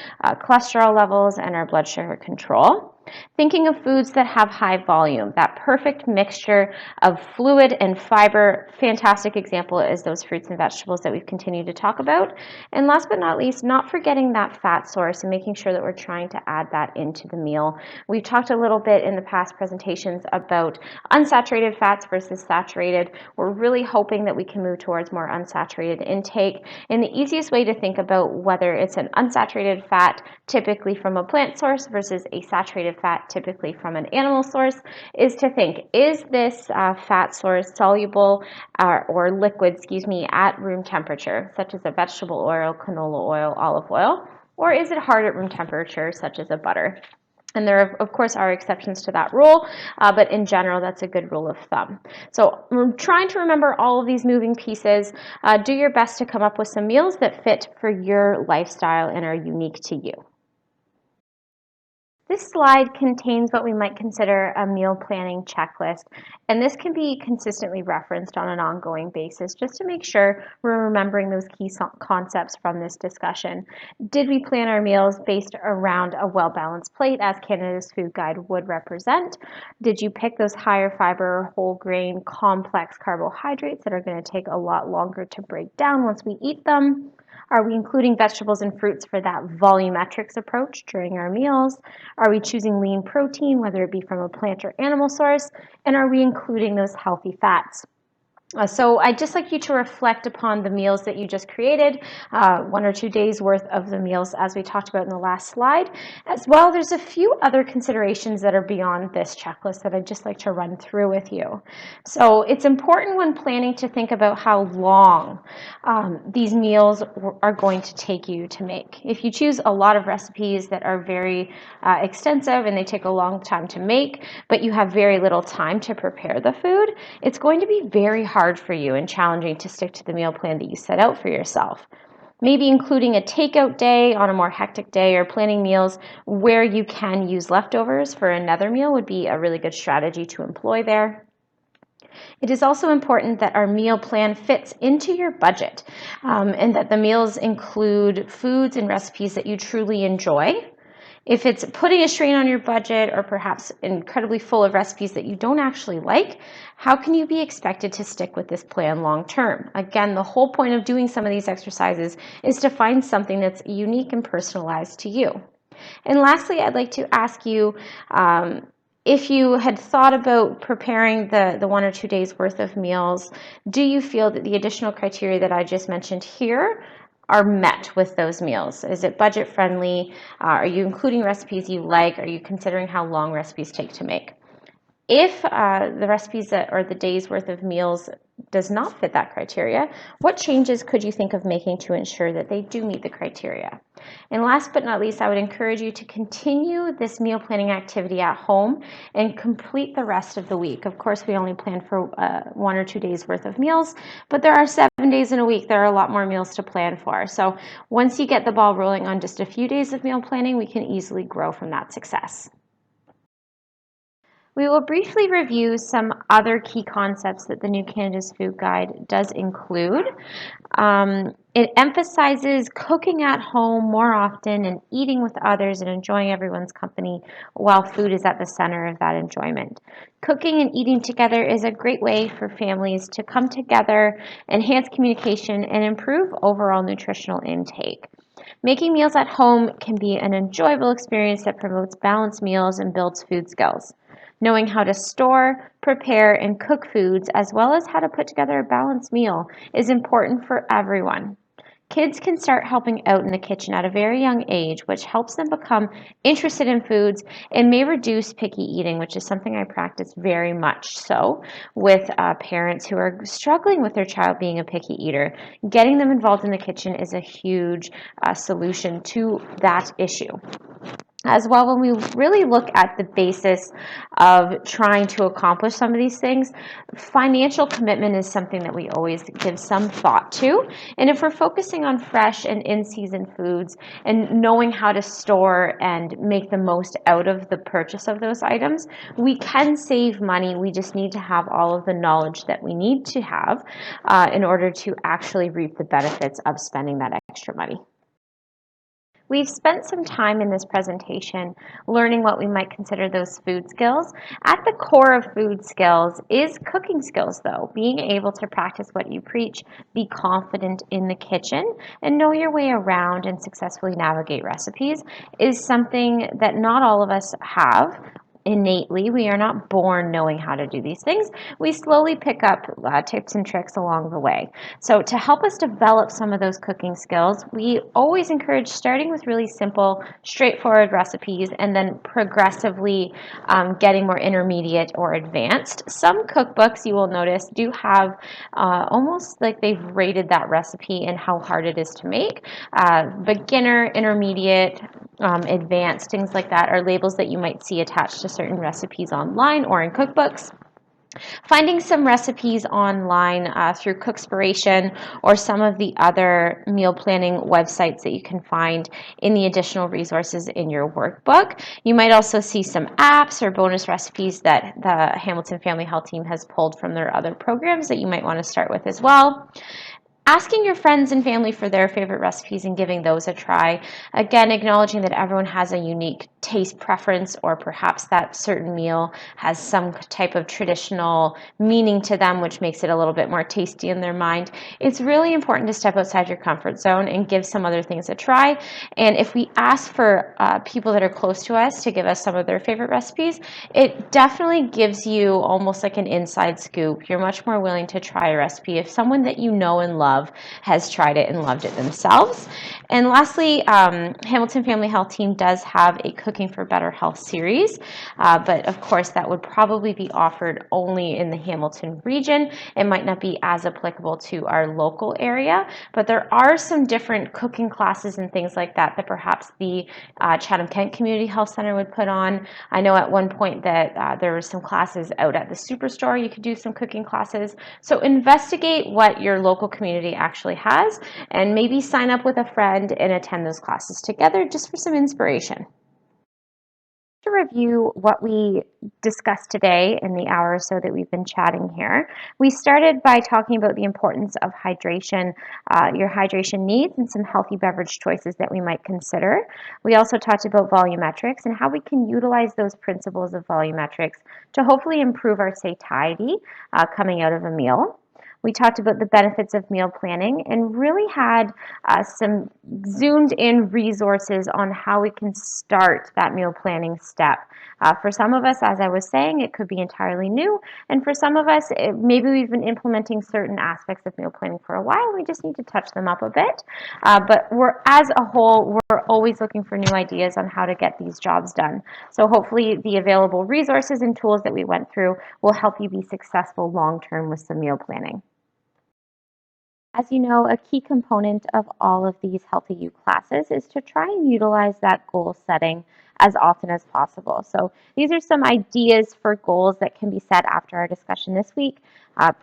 cholesterol levels and our blood sugar control. Thinking of foods that have high volume, that perfect mixture of fluid and fiber. Fantastic example is those fruits and vegetables that we've continued to talk about. And last but not least, not forgetting that fat source and making sure that we're trying to add that into the meal. We've talked a little bit in the past presentations about unsaturated fats versus saturated. We're really hoping that we can move towards more unsaturated intake. And the easiest way to think about whether it's an unsaturated fat, typically from a plant source, versus a saturated fat, typically from an animal source, is to think, is this fat source soluble or liquid, at room temperature, such as a vegetable oil, canola oil, olive oil, or is it hard at room temperature, such as a butter? And there, of course, are exceptions to that rule, but in general, that's a good rule of thumb. So we're trying to remember all of these moving pieces. Do your best to come up with some meals that fit for your lifestyle and are unique to you. This slide contains what we might consider a meal planning checklist, and this can be consistently referenced on an ongoing basis just to make sure we're remembering those key concepts from this discussion. Did we plan our meals based around a well-balanced plate as Canada's Food Guide would represent? Did you pick those higher fiber, whole grain, complex carbohydrates that are going to take a lot longer to break down once we eat them? Are we including vegetables and fruits for that volumetrics approach during our meals? Are we choosing lean protein, whether it be from a plant or animal source? And are we including those healthy fats? So I'd just like you to reflect upon the meals that you just created, 1 or 2 days worth of the meals as we talked about in the last slide. As well, there's a few other considerations that are beyond this checklist that I'd just like to run through with you. So it's important when planning to think about how long these meals are going to take you to make. If you choose a lot of recipes that are very extensive and they take a long time to make, but you have very little time to prepare the food, it's going to be very hard for you and challenging to stick to the meal plan that you set out for yourself. Maybe including a takeout day on a more hectic day or planning meals where you can use leftovers for another meal would be a really good strategy to employ there. It is also important that our meal plan fits into your budget and that the meals include foods and recipes that you truly enjoy. If it's putting a strain on your budget or perhaps incredibly full of recipes that you don't actually like, how can you be expected to stick with this plan long term? Again, the whole point of doing some of these exercises is to find something that's unique and personalized to you. And lastly, I'd like to ask you, if you had thought about preparing the 1 or 2 days worth of meals, do you feel that the additional criteria that I just mentioned here are met with those meals? Is it budget friendly? Are you including recipes you like? Are you considering how long recipes take to make? If the recipes or the day's worth of meals does not fit that criteria, what changes could you think of making to ensure that they do meet the criteria? And last but not least, I would encourage you to continue this meal planning activity at home and complete the rest of the week. Of course, we only plan for 1 or 2 days worth of meals, but there are 7 days in a week. There are a lot more meals to plan for. So once you get the ball rolling on just a few days of meal planning, we can easily grow from that success. We will briefly review some other key concepts that the new Canada's Food Guide does include. It emphasizes cooking at home more often and eating with others and enjoying everyone's company while food is at the center of that enjoyment. Cooking and eating together is a great way for families to come together, enhance communication, and improve overall nutritional intake. Making meals at home can be an enjoyable experience that promotes balanced meals and builds food skills. Knowing how to store, prepare, and cook foods, as well as how to put together a balanced meal, is important for everyone. Kids can start helping out in the kitchen at a very young age, which helps them become interested in foods and may reduce picky eating, which is something I practice very much so with parents who are struggling with their child being a picky eater. Getting them involved in the kitchen is a huge solution to that issue. As well, when we really look at the basis of trying to accomplish some of these things, financial commitment is something that we always give some thought to. And if we're focusing on fresh and in-season foods and knowing how to store and make the most out of the purchase of those items, we can save money. We just need to have all of the knowledge that we need to have in order to actually reap the benefits of spending that extra money. We've spent some time in this presentation learning what we might consider those food skills. At the core of food skills is cooking skills, though. Being able to practice what you preach, be confident in the kitchen, and know your way around and successfully navigate recipes is something that not all of us have innately. We are not born knowing how to do these things. We slowly pick up tips and tricks along the way. So to help us develop some of those cooking skills, we always encourage starting with really simple, straightforward recipes and then progressively getting more intermediate or advanced. Some cookbooks, you will notice, do have almost like they've rated that recipe and how hard it is to make. Beginner, intermediate, advanced, things like that are labels that you might see attached to certain recipes online or in cookbooks. Finding some recipes online through Cookspiration or some of the other meal planning websites that you can find in the additional resources in your workbook. You might also see some apps or bonus recipes that the Hamilton Family Health Team has pulled from their other programs that you might want to start with as well. Asking your friends and family for their favorite recipes and giving those a try. Again, acknowledging that everyone has a unique taste preference, or perhaps that certain meal has some type of traditional meaning to them, which makes it a little bit more tasty in their mind. It's really important to step outside your comfort zone and give some other things a try. And if we ask for people that are close to us to give us some of their favorite recipes, it definitely gives you almost like an inside scoop. You're much more willing to try a recipe if someone that you know and love has tried it and loved it themselves. And lastly, Hamilton Family Health Team does have a Cooking for Better Health series, but of course that would probably be offered only in the Hamilton region. It might not be as applicable to our local area, but there are some different cooking classes and things like that that perhaps the Chatham-Kent Community Health Center would put on. I know at one point that there were some classes out at the Superstore. You could do some cooking classes. So investigate what your local community actually has and maybe sign up with a friend and attend those classes together just for some inspiration. To review what we discussed today in the hour or so that we've been chatting here, we started by talking about the importance of hydration, your hydration needs, and some healthy beverage choices that we might consider. We also talked about volumetrics and how we can utilize those principles of volumetrics to hopefully improve our satiety coming out of a meal. We talked about the benefits of meal planning and really had some zoomed in resources on how we can start that meal planning step. For some of us, as I was saying, it could be entirely new, and for some of us, maybe we've been implementing certain aspects of meal planning for a while. We just need to touch them up a bit. But as a whole, we're always looking for new ideas on how to get these jobs done. So hopefully the available resources and tools that we went through will help you be successful long-term with some meal planning. As you know, a key component of all of these Healthy You classes is to try and utilize that goal setting as often as possible. So these are some ideas for goals that can be set after our discussion this week.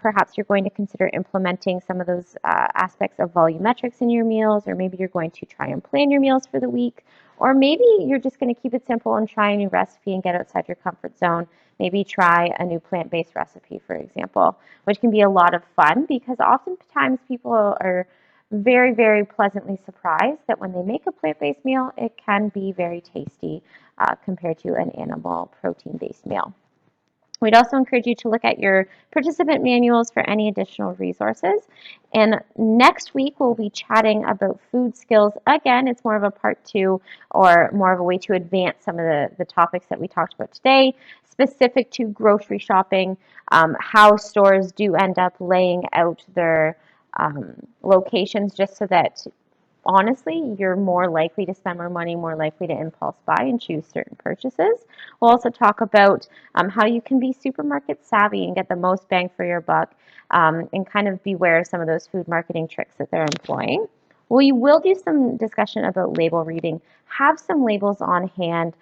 Perhaps you're going to consider implementing some of those aspects of volumetrics in your meals, or maybe you're going to try and plan your meals for the week, or maybe you're just going to keep it simple and try a new recipe and get outside your comfort zone. Maybe try a new plant-based recipe, for example, which can be a lot of fun because oftentimes people are very, very pleasantly surprised that when they make a plant-based meal, it can be very tasty compared to an animal protein-based meal. We'd also encourage you to look at your participant manuals for any additional resources. And next week, we'll be chatting about food skills. Again, it's more of a part 2 or more of a way to advance some of the topics that we talked about today, specific to grocery shopping, how stores do end up laying out their locations, just so that honestly, you're more likely to spend more money, more likely to impulse buy and choose certain purchases. We'll also talk about how you can be supermarket savvy and get the most bang for your buck, and kind of beware of some of those food marketing tricks that they're employing. We will do some discussion about label reading. Have some labels on hand,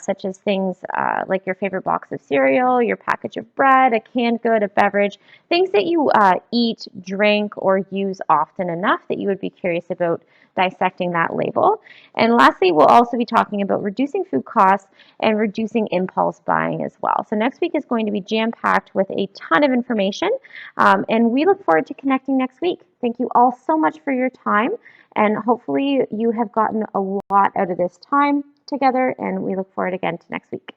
such as things like your favorite box of cereal, your package of bread, a canned good, a beverage, things that you eat, drink, or use often enough that you would be curious about dissecting that label. And lastly, we'll also be talking about reducing food costs and reducing impulse buying as well. So next week is going to be jam-packed with a ton of information, and we look forward to connecting next week. Thank you all so much for your time, and hopefully you have gotten a lot out of this time together, and we look forward again to next week.